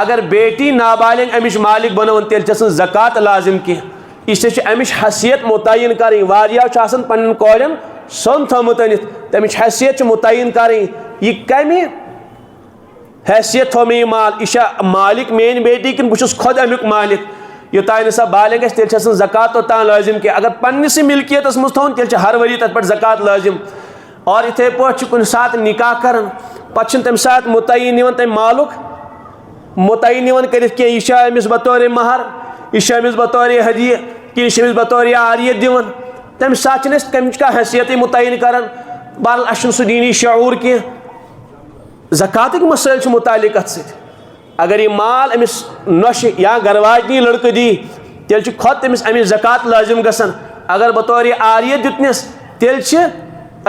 اگر بیٹی نابالغ امِچ مالک بناوان تیٚلہِ چھس نہٕ زکات لازِم کینٛہہ اس لیے چھِ امِچ حیثیت متعین کرٕنۍ واریاہو چھُ آسان پننٮ۪ن کورٮ۪ن سۄن تھوٚمُت أنِتھ تمِچ حیثیت چھِ متعین کرٕنۍ یہِ کمہِ حیثیت تھوٚو مےٚ یہِ مال یہِ چھا مالک میٲنۍ بیٹی کِنہٕ بہٕ چھُس خۄد امیُک مالک یوٚتانۍ نہٕ سۄ بالغ گژھِ تیٚلہِ چھس نہٕ زکات توٚتام لٲزِم کینٛہہ اگر پننسٕے ملکیتس منٛز تھوٚوُن تیٚلہِ چھِ ہر ؤری تتھ پٮ۪ٹھ زکات لٲزِم اور یِتھے پٲٹھۍ چھُ کُنہِ ساتہٕ نکاح کران پتہٕ چھُنہٕ تمہِ ساتہٕ متعین یِوان تمہِ مالُک متعین یِوان کٔرِتھ کینٛہہ یہِ چھا أمِس بطورِ مہر یہِ چھا أمِس بطورِ ہدیہِ کِنہٕ یہِ چھِ أمِس بطورِ عاریت دِوان تمہِ ساتہٕ چھِنہٕ أسۍ تمِچ کانٛہہ حیثیتٕے متعین کران بہرحال اَسہِ چھُنہٕ سُہ دیٖنی شعوٗر کینٛہہ زکاتٕکۍ مسٲیل چھِ متعلق اتھ سۭتۍ اگر یہِ مال أمِس نۄشہِ یا گرٕ واجنی لڑکہٕ دی تیٚلہِ چھُ کھۄتہٕ تٔمِس اَمِچ زکات لٲزِم گژھان اگر بطورِ عاریت دیُتنس تیٚلہِ چھِ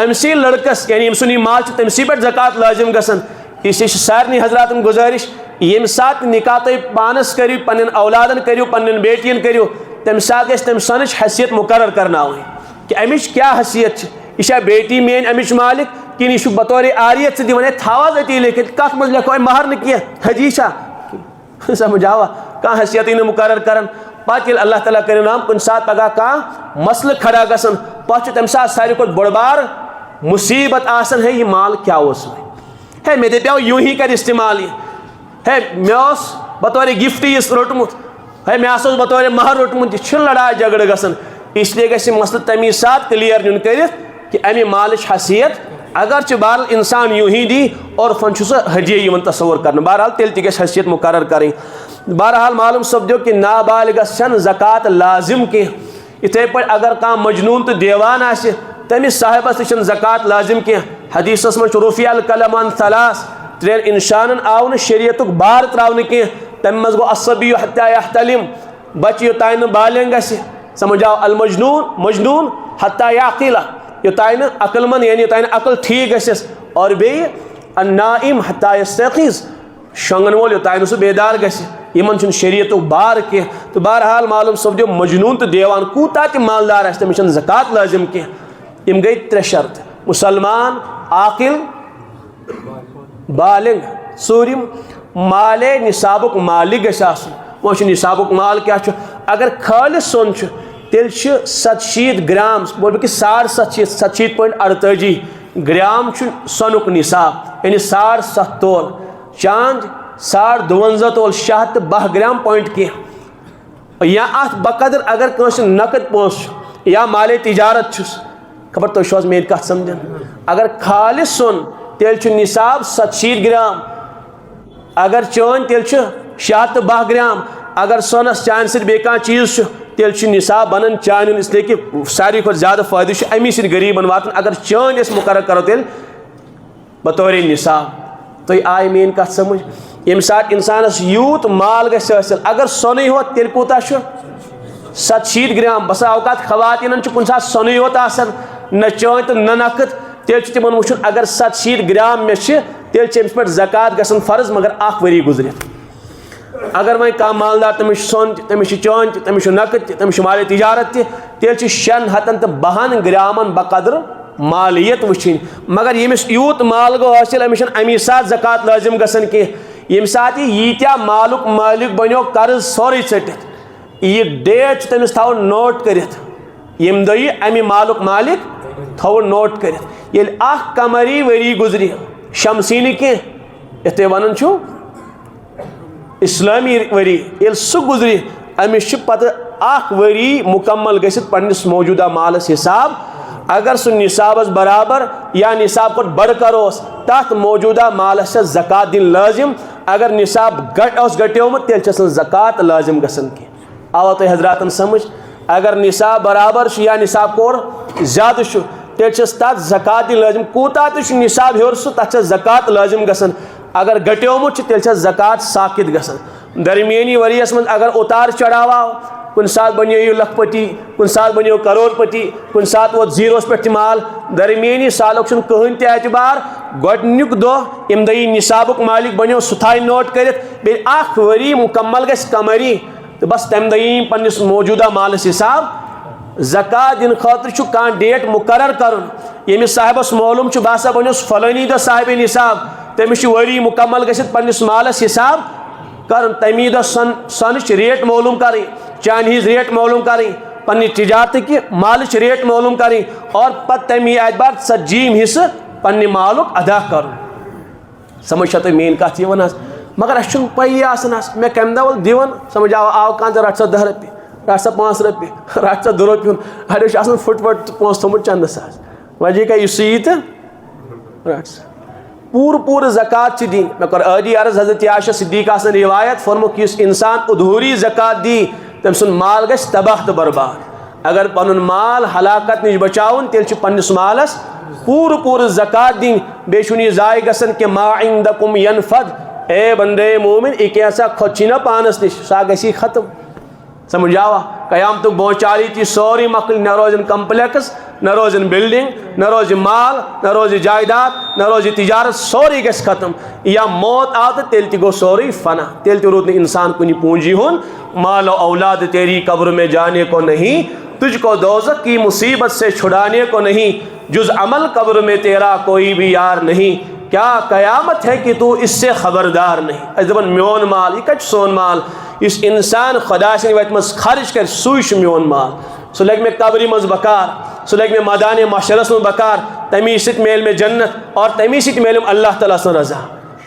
أمسٕے لڑکس یعنی أمۍ سُنٛد یہِ مال چھُ تٔمسٕے پٮ۪ٹھ زکات لٲزِم گژھان اس لیے چھِ سارنٕے حضراتن گُزٲرِش ییٚمہِ ساتہٕ نکاح تُہۍ پانس کٔرِو پننٮ۪ن اولادن کٔرِو پننٮ۪ن بیٹین کٔرِو تمہِ ساتہٕ گژھِ تمہِ سۄنٕچ حیثیت مقرر کرناوٕنۍ کہِ امِچ کیٛاہ حیثیت چھِ یہِ چھا بیٹی میٲنۍ امِچ مالک کِنہٕ یہِ چھُ بطورِ عاریت ژٕ دِوان ہے تھاو حظ أتی لیکھِتھ کتھ منٛز لیکھو ہے مہر نہٕ کینٛہہ حجی چھا سمجھاوا کانٛہہ حیثیتٕے نہٕ مقرر کران پتہٕ ییٚلہِ اللہ تعالیٰ کٔرِو نام کُنہِ ساتہٕ پگاہ کانٛہہ مسلہٕ کھڑا گژھان پتہٕ چھُ تمہِ ساتہٕ ساروی کھۄتہٕ بوٚڑ بار مصیبت آسان ہے یہِ مال کیٛاہ اوس وۄنۍ ہے مےٚ دپیو یوٗہی کر استعمال یہِ ہے مےٚ اوس بطورِ گفٹ یہِ روٚٹمُت ہے مےٚ ہسا اوس بطورِ مہر روٚٹمُت یہِ چھُ لڑاے جھگڑٕ گژھان اس لیے گژھِ یہِ مسلہٕ تمی ساتہٕ کلیئر نیُن کٔرِتھ کہ امہِ مالٕچ حیثیت اگرچہ بہرحال انسان یوں ہی دی اور فن چھُ سُہ ہدیہ یِوان تصور کرنہٕ بہرحال تیٚلہِ تہِ گژھِ حیثیت مقرر کرٕنۍ بہرحال معلوم سپدیو کہ نابالغس چھنہٕ زکات لازم کینٛہہ یِتھے پٲٹھۍ اگر کانٛہہ مجنوٗن تہٕ دیوان آسہِ تٔمِس صاحبس تہِ چھنہٕ زکات لازم کینٛہہ حدیثس منٛز چھُ رفیع القلم عن ثلاث 3 انسانن آو نہٕ شریعتُک بار تراونہٕ کینٛہہ تمہِ منٛز گوٚو الصبی حتیٰ یحتلم بچہِ یوٚتانۍ نہٕ بالغ گژھِ سمجھ آو المجنون مجنون حتیٰ یعقلہ یوتانہ عقل مند یعنی یوتانہ عقل ٹھیک گژھٮ۪س اور بیٚیہِ النائم حتیٰ یستیقظ شۄنٛگن وول یوتانہ سُہ بیدار گژھِ یِمن چھُنہٕ شریعتُک بار کینٛہہ تہٕ بہرحال معلوم سپدیو مجنوٗن تہٕ دیوان کوٗتاہ تہِ مالدار آسہِ تٔمِس چھَنہٕ زکات لٲزِم کینٛہہ یِم گٔے ترٛےٚ شرطہٕ مُسلمان عاقل بالغ ژوٗرِم مالے نصابُک مالک گژھِ آسُن وۄنۍ چھُ نصابُک مال کیٛاہ چھُ اگر خٲلِص سۄن چھُ تیٚلہِ چھِ 700 گرام بولہِ کہ 750.48 گرام چھُ سۄنُک نصاب یعنی 7.5 تول چاند 52 تول 610 گرام پوینٹ کینٛہہ یا اتھ بقدر اگر کٲنٛسہِ نقد پونٛسہٕ چھُ یا مالے تجارت چھُس خبر تُہۍ چھِو حظ میٲنۍ کتھ سمجھان اگر خالص سۄن تیٚلہِ چھُ نصاب 700 گرام اگر چٲنۍ تیٚلہِ چھُ 610 گرام اگر سۄنس چانہِ سۭتۍ بیٚیہِ کانٛہہ چیٖز چھُ تیٚلہِ چھُ نصاب بنان چانہِ ہُنٛد اسلیے کہِ ساروی کھۄتہٕ زیادٕ فٲیدٕ چھُ امی سۭتۍ غریٖبن واتان اگر چٲنۍ أسۍ مُقرر کرو تیٚلہِ بطورِ نصاب تُہۍ آیہِ میٲنۍ کتھ سمجھ ییٚمہِ ساتہٕ انسانس یوٗت مال گژھِ حٲصِل اگر سۄنٕے یوت تیٚلہِ کوٗتاہ چھُ 700 گرام بسا اوقات خواتیٖنن چھُ کُنہِ ساتہٕ سۄنٕے یوت آسان نہ چٲنۍ تہٕ نہ نقد تیٚلہِ چھُ تِمن وٕچھُن اگر 700 گرام مےٚ چھِ تیٚلہِ چھِ أمِس پٮ۪ٹھ زکات گژھان فرض مگر 1 ؤری گُزرِتھ اگر وۄنۍ کانٛہہ مالدار تٔمِس چھُ سۄن تہِ تٔمِس چھِ چٲنۍ تہِ تٔمِس چھُ نقد تہِ تٔمِس چھُ مالے تجارت تہِ تیٚلہِ چھُ 602 گرامن بقدر مالیت وٕچھِنۍ مگر ییٚمِس یوٗت مال گوٚو حٲصِل أمِس چھنہٕ امی ساتہٕ زکات لٲزِم گژھان کینٛہہ ییٚمہِ ساتہٕ یہِ ییٖتیاہ مالُک مٲلِک بنیو قرض سورُے ژٔٹِتھ یہِ ڈیٹ چھُ تٔمِس تھاوُن نوٹ کٔرِتھ ییٚمہِ دۄہ یہِ امہِ مالُک مالک تھاوُن نوٹ کٔرِتھ ییٚلہِ 1 قمری ؤری گُزرِ شمسی نہٕ کینٛہہ یتھ تُہۍ ونان چھُو اسلٲمی ؤری ییٚلہِ سُہ گُزرِ أمِس چھُ پتہٕ 1 ؤری مُکمل گٔژھِتھ پننِس موجوٗدہ مالس حساب اگر سُہ نصابس برابر یا نصاب کھۄتہٕ بڑکر اوس تتھ موجوٗدہ مالس چھِ زکات دِنۍ لٲزِم اگر نصاب اوس گٹیومُت تیٚلہِ چھس نہٕ زکات لٲزِم گژھان کینٛہہ آوا تۄہہِ حضراتن سمجھ اگر نصاب برابر چھُ یا نصاب کور زیادٕ چھُ تیٚلہِ چھس تتھ زکات دِنۍ لٲزِم کوٗتاہ تہِ چھُ نصاب ہیوٚر سُہ تتھ چھِ زکات لٲزِم گژھان اگر گٹیومُت چھُ تیٚلہِ چھس زکات ساقط گژھان درمیٲنی ؤریس منٛز اگر اُتار چڑاو آو کُنہِ ساتہٕ بنیو یہِ لکھ پتی کُنہِ ساتہٕ بنیو کرور پتی کُنہِ ساتہٕ ووت زیٖروس پٮ۪ٹھ تہِ مال درمیٲنی سالُک چھُنہٕ کٕہٕنۍ تہِ اعتبار گۄڈنیُک دۄہ ییٚمہِ دۄہ یہِ نصابُک مالک بنیو سُہ تھایہِ نوٹ کٔرِتھ بیٚیہِ 1 ؤری مُکمل گژھِ قمری تہٕ بس تمہِ دۄہ یی پننِس موجوٗدہ مالس حساب زکات دِنہٕ خٲطرٕ چھُ کانٛہہ ڈیٹ مُقرر کرُن ییٚمِس صاحبس معلوٗم چھُ بہٕ ہسا بنیوس فلٲنی دۄہ صاحبِ نصاب تٔمِس چھُ ؤری مُکمل گٔژھِتھ پننِس مالس حساب کرُن تمی دۄہ سۄنٕچ ریٹ معلوٗم کرٕنۍ چانہِ ہِنٛز ریٹ معلوٗم کرٕنۍ پننہِ تجارتٕکہِ مالٕچ ریٹ معلوٗم کرٕنۍ اور پتہٕ تمی اعتبار ژتجیٖم حصہٕ پننہِ مالُک ادا کرُن سمجھ چھا تۄہہِ میٲنۍ کتھ یِوان حظ مگر اسہِ چھُنہٕ پیی آسان حظ مےٚ کمہِ دۄہ وول دِوان سمجھ آو کانٛہہ تہٕ رٹ سا 10 رۄپیہِ رٹ سا 5 رۄپیہِ رٹ سا 2 رۄپیہِ ہُنٛد اڑیو چھُ آسان پھٕٹ پونٛسہٕ تھوٚمُت چندس حظ وجہ گٔے یُس یی تہٕ رٹ سا پوٗرٕ زکات چھِ دِنۍ مےٚ کوٚر عٲدی عرض حضرت عائشہ صدیقہ سٕنٛز روایت فرموُکھ یُس انسان ادھوٗری زکات دی تٔمۍ سُنٛد مال گژھِ تباہ تہٕ برباد اگر پنُن مال ہلاکت نِش بچاوُن تیٚلہِ چھُ پننِس مالس پوٗرٕ زکات دِنۍ بیٚیہِ چھُنہٕ یہِ ضایہِ گژھان کہِ ما عندکم ینفد اے بندے مومن یہِ کینٛژھا کھۄژی نا پانس نِش سۄ گژھی ختم سمجھ آوا قیامتُک بونچال یہِ سورُے مۄکلہِ نہ روزن کمپلیکس نہ روزن بلڈنگ نہ روزِ مال نہ روزِ جائیداد نہ روزِ تجارت سورُے گژھِ ختم یا موت آو تہٕ تیٚلہِ تہِ گوٚو سورُے فنا تیٚلہِ تہِ روٗد نہٕ انسان کُنہِ پوٗنجی ہُنٛد مال و اولاد تیری قبر میں جانے کو نہیں تجھ کو دوزخ کی مصیبت سے چھڑانے کو نہیں جز عمل قبر میں تیرا کوئی بھی یار نہیں کیا قیامت ہے کہ تو اس سے خبردار نہیں أسۍ دپان میون مال یہِ کتہِ چھُ سون مال یُس انسان خۄدا سٕنٛدِ وتہِ منٛز خرٕچ کرِ سُے چھُ میون مال سُہ لگہِ مےٚ قبرِ منٛز بکار سُہ لگہِ مےٚ مٲدانِ محشرس منٛز بکار تمی سۭتۍ میلہِ مےٚ جنت اور تمی سۭتۍ میلِم اللہ تعالیٰ سٕنٛز رضا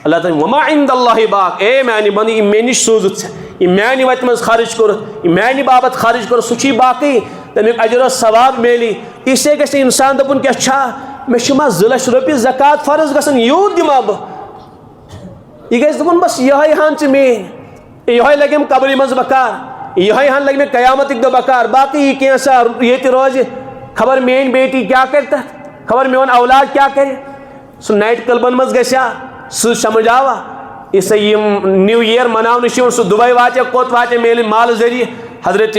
اللہ تعالیٰ وما عند اللہ باق اے میانہِ بنٛدٕ یہِ مےٚ نِش سوٗزُتھ ژےٚ یہِ میانہِ وتہِ منٛز خرٕچ کوٚرُتھ یہِ میانہِ باپتھ خرٕچ کوٚرُتھ سُہ چھُے باقٕے تمیُک اجر و ثواب میلی اس لیے گژھِ نہٕ انسان دپُن کیٛاہ چھا مےٚ چھِ ما 2 لچھ رۄپیہِ زکات فرض گژھان یوٗت دِما بہٕ یہِ گژھِ دپُن بس یِہوے ہن ژٕ میٲنۍ یِہوے لگیم قبرِ منٛز بکار یِہوے ہن لگہِ مےٚ قیامتٕکۍ دۄہ بکار باقٕے یہِ کینٛژھا ییٚتہِ روزِ خبر میٲنۍ بیٹی کیٛاہ کرِ تتھ خبر میون اولاد کیٛاہ کرِ سُہ نایٹ کلبن منٛز گژھِ سُہ سمجھ آوا یہِ سا یِم نیو یِیر مناونہٕ چھِ یِوان سُہ دُبے واتہِ کوٚت واتہِ میلہِ مالہٕ ذٔریعہٕ حضرت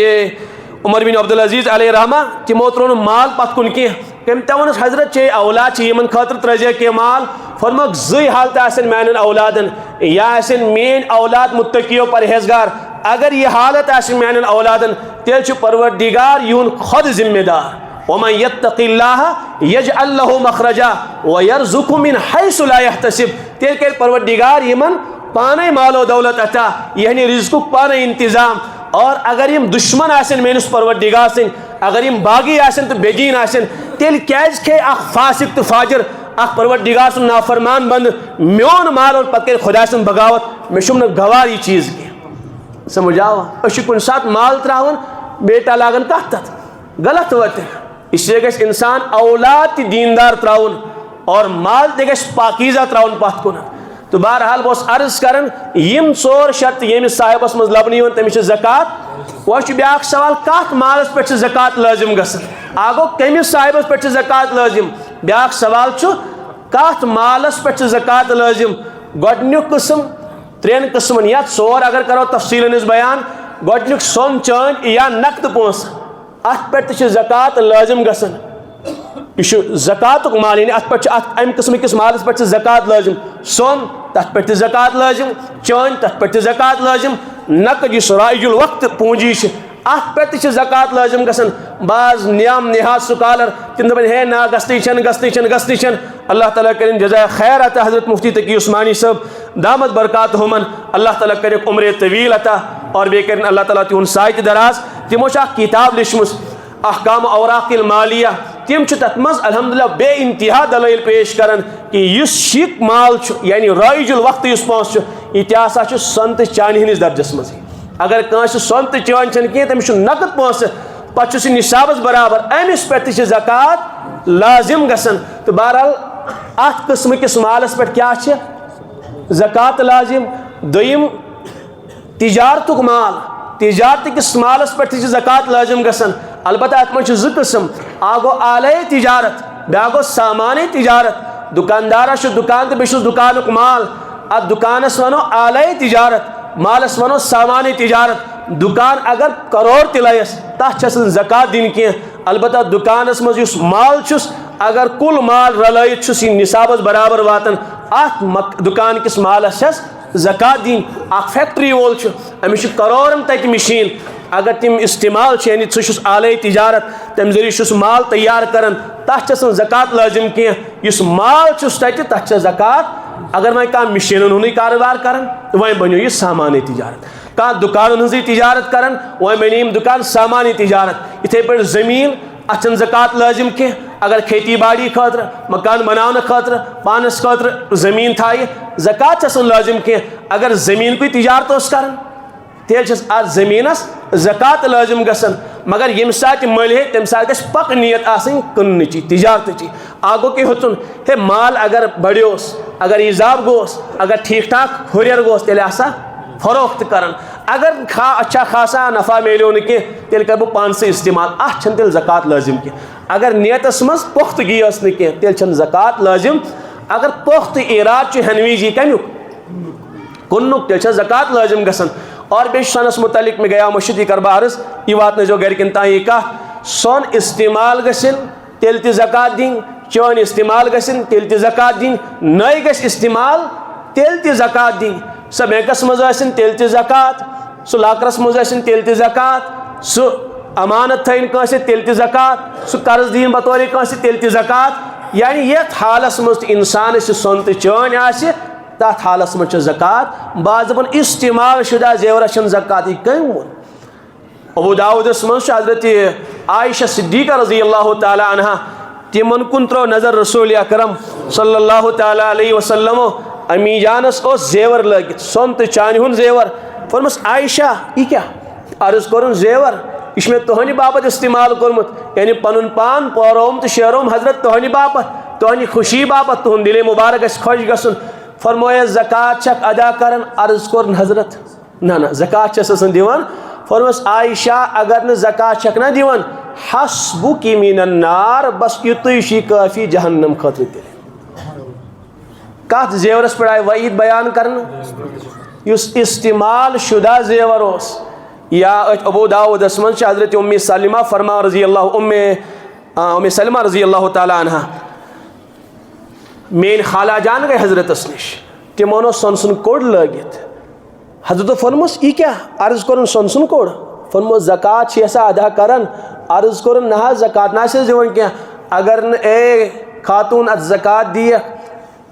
عمر بن عبدالعزیز علیہ رحمہ تمو ترو مال پت کن کی تم تونس حضرت چے اولاد یمن خاطر ترزے کی مال فرمک زی حالت آسن میان اولادن یا آسن مین اولاد متقیو پرہیزگار اگر یہ حالت آسن میان اولادن تیل چھ پروردگار یون خود ذمہ دار ومن يتق الله يجعل له مخرجا ويرزقه من حيث لا يحتسب تیل کہ پروردگار یمن پانے مال و دولت عطا یعنی رزق پانے انتظام اور اگر یم دشمن آسن مینس پروردگار سن اگر یم باغی آسن تو بیدین آسن تیل کیاز کے اخ فاسق تو فاجر اخ پروردگار سن نافرمان بند میون مال اور پتہ خدا سن بغاوت میں شمن گوار یہ چیز کی سمجھاوا اچھی کن ساتھ مال تراون بیٹا لاگن کہت غلط وقت اس لیے گھس انسان اولاد دیندار تراون اور مال تہ گھس پاکیزہ تراون پتھ کن تو بہرحال بہس عرض کرن یم ژور شرط یمس صاحبس مز لبنہ تمس زکات وہ بیاا سوال کت مالس پہ زکات لازم گھن آگو کمس صاحبس پہ زکات لازم بیاا سوال کت مالس پہ زکات لازم گۄڈنیُک قسم ترین قسمن یا ژور اگر کرو تفصیل نس بیان گۄڈنیُک سون چٲنۍ یا نقد پونٛسہٕ ات پہ زکات لازم گھن یہ زکات مال یعنی ات پہ ام قسم کس مالس پہ زکات لازم سون تت پہ زکات لازم چٲنۍ تت پہ زکات لازم نقد اس رائج الوقت پونجی ات پہ زکات لازم گھن بعض نیام نہاد سکالر تم دپن ہے نا گژھنی چھن اللہ تعالیٰ کرن جزائے خیر عطا حضرت مفتی تقی عثمانی صاحب دامت برکاتہمن اللہ تعالیٰ کرن عمر طویل عطا اور بیٚیہِ کرن اللہ تعالیٰ تہن سایہ تہ دراز تمو کتاب لیچمژ احکام اوراق المالیہ تم تت مز الحمدللہ بے انتہا دلائل پیش کران کہ اس شک مال یعنی رائج الوقت اس پونس یہ ہسا سون تو چانہ ہندس درجس مز اگر کنس سون تو چان چھ کی تمس نقد پونس پتہ چھ نصابس برابر امس پہ تہ زکات لازم گژھان تو بہرحال ات قسم کس مالس پہ کیا زکات لازم دویم تجارتک مال تجارت کس مالس پہ زکات لازم گژھان البتہ ات من زٕ قسم اکھ گو آلے تجارت بیاکھ گو سامانے تجارت دکاندارس دکان تو بیٚیہِ چھُس دکانک مال ات دکانس ونو آلے تجارت مالس ونو سامانے تجارت دکان اگر کروڑ تہ لایس تتھ چھس زکات دن کی البتہ دکانس مز یس مال چھس اگر کل مال رلائت چھس یہ نصابس برابر واتن ات دکان کس مالس چھس زکات دن اخ فیکٹری وول امس کروڑن تت مشین اگر تم استعمال یعنی ثس آلے تجارت تم ذریعہ چھس مال تیار کران تتھ چھس زکات لازم کی اس مال چھس تتہ تتھ زکات اگر وۄنۍ کانٛہہ مشینن ہُنٛدٕے کاربار کران وۄنۍ بنیو یہ سامانے تجارت کانٛہہ دکانن ہٕنٛزٕے تجارت کران وۄنۍ بنے یم دکان سامانے تجارت یتھے پٲٹھۍ زمین اتھ چھنہٕ زکات لازم کینٛہہ اگر کھیتی باڑی خاطر مکان بناونہٕ خاطر پانس خاطر زمین تھایہِ زکات چھس لازم کینٛہہ اگر زمین کوئی تجارت اوس کران تیل چھس ات زمینس زکات لازم گژھان مگر یم ساتہ مل ہے تمہ ساتہ گژھِ پک نیت آسن کٕننٕچی تجارتچی اکھ گوٚو کہ ہیوٚژُن ہے مال اگر بڑیوس اگر اضافہٕ گوس اگر ٹھیک ٹھاک ہُریر گوس تیٚلہِ آسا فروخت کران اگر اچھا خاصا نفع میلیو نہٕ کینٛہہ تیٚلہِ کرٕ بہٕ پانسٕے استعمال اتھ چھنہٕ تیٚلہِ زکات لازم کینٛہہ اگر نیتس منٛز پختگی ٲس نہٕ کینٛہہ تیٚلہِ چھنہٕ زکات لازم اگر پختہٕ اراد چھُ ہٮ۪نہٕ وِزِ کمیُک کٕننُک تیٚلہِ چھےٚ زکات لازم گژھان اور بیٚیہِ سۄنس متعلق مےٚ گٔیاو مٔشیٖد یہِ کَرٕ بہٕ عرض یہِ واتنٲیزیو گرِکٮ۪ن تام یہِ کتھ سۄن استعمال گژھِنۍ تیٚلہِ تہِ زکات دِنۍ چٲنۍ استعمال گژھِنۍ تیٚلہِ تہِ زکات دِنۍ نٔے گژھِ استعمال تیٚلہِ تہِ زکات دِنۍ سۄ بینکس منٛز ٲسِنۍ تیٚلہِ تہِ زکات سُہ لاکرس منٛز ٲسِنۍ تیٚلہِ تہِ زکات سُہ امانت تھٲیِن کٲنٛسہِ تیٚلہِ تہِ زکات سُہ قرض دِیِن بطورِ کٲنٛسہِ تیٚلہِ تہِ زکات یعنی یتھ حالس منٛز تہِ انسانس یہِ سۄن تہٕ چٲنۍ آسہِ تتھ حالس منٛز چھِ زکات بعض دپان استعمال شدہ زیورس چھنہٕ زکات یہِ کٔمۍ ووٚن ابو داودس منٛز چھُ حضرت عائشہ صدیقہ رضی اللہ تعالیٰ عنہا تمن کُن ترٲو نظر رسول اکرم صلی اللہ تعالیٰ علیہ وسلمو امی جانس اوس زیور لٲگِتھ سۄن تہٕ چانہِ ہُنٛد زیور ووٚنمس عائشہ یہِ کیٛاہ عرض کوٚرُن زیور یہ چھُ مےٚ تُہنٛدِ باپتھ استعمال کوٚرمُت یعنی پنُن پان پورووُم تہٕ شیرووُم حضرت تُہنٛدِ باپتھ تُہنٛدِ خوشی باپتھ تُہُنٛد دِلے مُبارک گژھِ خۄش گژھُن فرمویا زکات چھکھ ادا کران عرض کوٚرُن حضرت نہ زکات چھس دِوان فرموس عائشہ اگر نہٕ زکات چھکھ نہ دِوان حسبُکی من النار بس یُتُے چھُے کٲفی جہنم خٲطرٕ تیٚلہِ کتھ زیورس پٮ۪ٹھ آیہِ وعیٖد بیان کرنہٕ یُس استعمال شدہ زیور اوس یا ابو داؤد من حضرت ام سلمہ فرما رضی اللہ ام سلمہ رضی اللہ تعالیٰ عنہ مین خالہ جان گئے حضرتس نش تمو سن سن کوڑ لگت حضرت فرموس یہ کیا عرض کرن سن سن کوڑ فرموس زکات ایسا ادا کرن عرض کرن نہ زکات نہ دون کی اگر اے خاتون ات زکات دی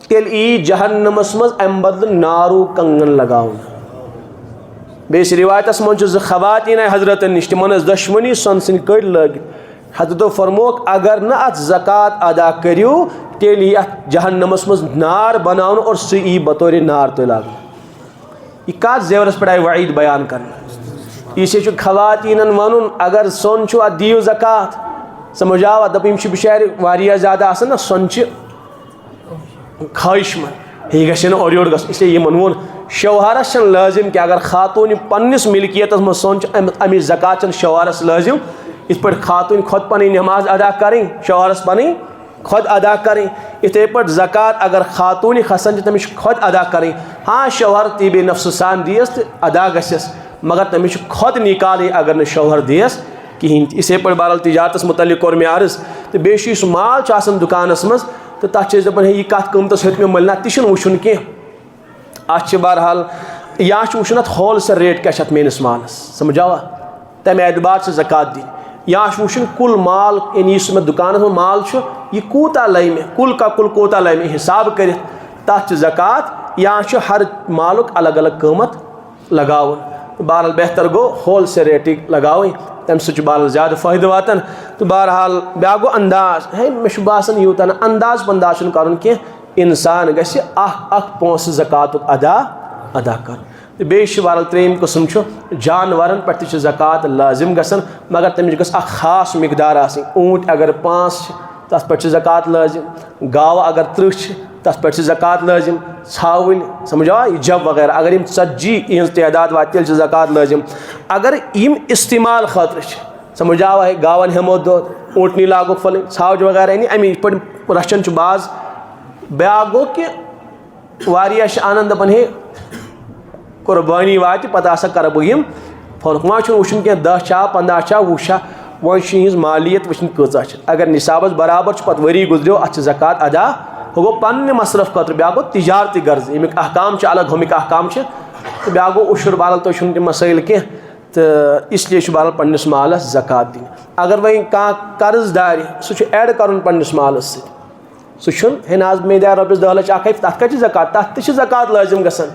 تیل ای جہنمس مز ام بدل نارو کنگن لگاؤن بیس روایتس من خواتین حضرت نش تمن دشمنی سن سن کڑ لگت حضرت فرموک اگر نہ ات زکات ادا کریو تیل ای ات جہنمس مز نار بناؤن اور سی ای بطور نار تو لاگن یہ کات زیورس پڑھائی وعید بیان کرنا یہ خواتین ون اگر سون چھو ات دیو زکات سمجھ آوا دپیم بچار واریاہ زیادہ آسان نا سون خواہش مند یہ گھن اور یور گھن اس لیے یہ وون شوہرس لازم کہ اگر خاتون پنس ملکیتس من سون امچ زکات شوہرس لازم اس پہ خاتون خود پن نماز ادا کریں شوہرس پن خود ادا کریں اتھے پہ زکات اگر خاتون کھسان تمس خود ادا کریں ہاں شوہر تی بے نفس سان دیس تو ادا گھس مگر تمس خود نکالیں اگر نہ شوہر دیس کہین اسے پہ بہرحال تجارتس متعلق کور میں عرض تو بیشی سہ مال دکانس مز تو تک دپان ہے یہ کت قیمتس ہیت میں ملنا تہ وچن کی ات بہرحال یا وچن ات ہول سیل ریٹ کیا میس مالس سمجھ آوا تمہ اعتبار سے زکات دن یا وچن کل مال یعنی اس میں دکانس میں مال یہ کوتا لے میں کل کا کل کوتا لے میں حساب کرت تک زکات یا ہر مالک الگ الگ قیمت لگاون بہرحال بہتر گو ہول سیل ریٹ لگاویں تمہ سب بہرحال زیادہ فائدہ واتان تو بہرحال بیا گو انداز ہے مے باسان یوتہ انداز پنداز کرن کی انسان گھس اخ پونسہ زکات ادا کر بیس بہرحال تریم قسم جانورن پہ زکات لازم گھن مگر تمس گھس اخ خاص مقدار آسن اونٹ اگر 5 تس پہ زکات لازم گاو اگر 30 تس پہ زکات لازم ژھاوٕلۍ سمجھ آوا یہ جب وغیرہ اگر یم 40 یہذ تعداد وات تیل زکات لازم اگر یم استعمال خاطر سمجھ آوا ہے گاون ہمو دود اونٹنی لاگو پھلن ژھاوج وغیرہ یعنی امی پہ رچھان باز بیا گو کہ واریاہ انان دپان ہے قربانی وات پتہ ہسا کر بہ یم فرق ما وچن کی 10 چھا 15 چھا 20 چھا وہی مالیت وچن کۭژاہ اگر نصابس برابر پتہ وری گزریو ات زکات ادا وہ گو پنہ مصرف خاطر بیا گو تجارتی غرض امیک احکام الگ ہومک احکام تو بیا گو اشر بہرحال تھی تم مسائل کی تو اس لیے بہرحال پنس مالس زکات دن اگر وی قرض دار سہ ایڈ کرن پنس مالس سہ ہے نا مے دار رۄپیس 10 لچھ اکھ تک کتھ زکات تک تہ زکات لازم گژھان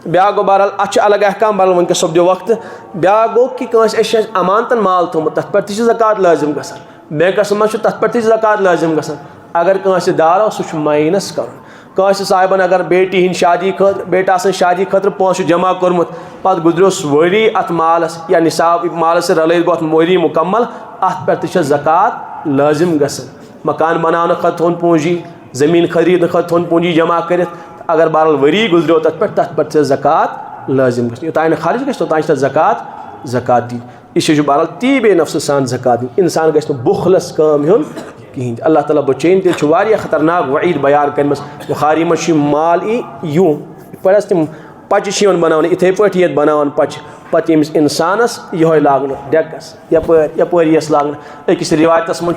بیا گو بہرحال ات الگ احکام بہرحال ونکس سپدو وقت بیا گو کہ اس امانتن مال تھومت تر پہ تہ زکات لازم گژھان بینکس مز تر پہ تہ زکات لازم گژھان اگر کنس دارو سہ مائنس کرن صاحبن اگر بیٹی ہند شادی خاطر بیٹا سن شادی خاطر پونسہ جمع کورمت پتہ گزریوس وری ات مالس یا نصاب مالس رلت گو وری مکمل ات پہ تہ زکات لازم گژھان مکان بنانے خاطر تھون پونجی زمین خرید خاطر تھون پونجی جمع کرت اگر بہرحال وری گزریو تت پہ زکات لازم گژھان یوتانہ خرچ گژھِ توتانہ چھِ زکات دِنۍ یہ بہرحال تی بے نفس سان زکات دِنۍ انسان گژھِ نہٕ بخلس کٲم ہیوٚن کہین اللہ تعالیٰ بچین تیل واریاہ خطرناک وعید بیان کرمس بخاری مز مال یوں پہ تم پچہ بنانے اتھے پٲٹھۍ یت بناوان پچہ پتہ یمس انسانس یہ لاگن ڈیکس یپٲرۍ یس لاگن أکِس روایتس من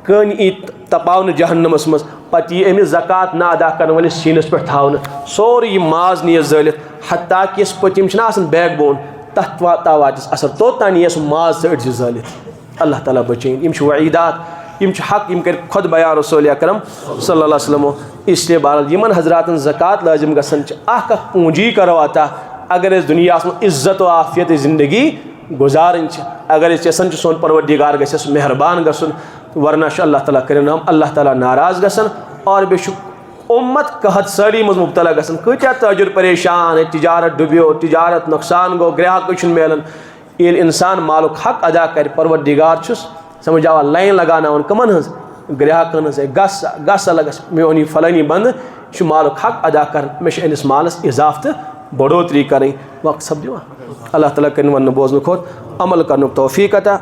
کٔنۍ ای تپاونہٕ جہنمس مز پتہ یہ امس زکات نہ ادا کرن وٲلِس سیٖنس پٮ۪ٹھ تھاونہٕ سورُے یہ ماز نیس زٲلِتھ حتیٰ کہ یس پٔتِم چھِنہ آسان بیک بون تتھ واتس اثر توٚتام یس ماز تہِ أڑجہِ زٲلِتھ اللہ تعالیٰ بچین یم وعیدات یم حق یم کر خود بیان رسول اکرم صلی اللہ علیہ وسلم اس لیے بہرحال یمن حضرات زکات لازم گژھان اخ پونجی کرو عطا اگر اس دنیا من عزت و عافیت زندگی گزارن اگر یژھان سون پروردگار گژھس مہربان گژھن ورنہ اللہ تعالیٰ کرن ہم اللہ تعالیٰ ناراض گژھان اور بیٚیہِ امت قحط سٲری مز مبتلا گژھان کۭتیاہ تاجر پریشان تجارت ڈُبیو تجارت نقصان گو گراہک چھُنہٕ میلان ییٚلہِ انسان مالُک حق ادا کر پروردگار چھُس سمجھ آوا لائن لگانا کمن ہز گراہکن ہز گس لگس میون یہ فلانی بند یہ مالک حق ادا کر مے انس مالس اضافہ تو بڑھوتری کریں وقت سپدو اللہ تعالیٰ کرن ون بوزن کھوت عمل کرن توفیق عطا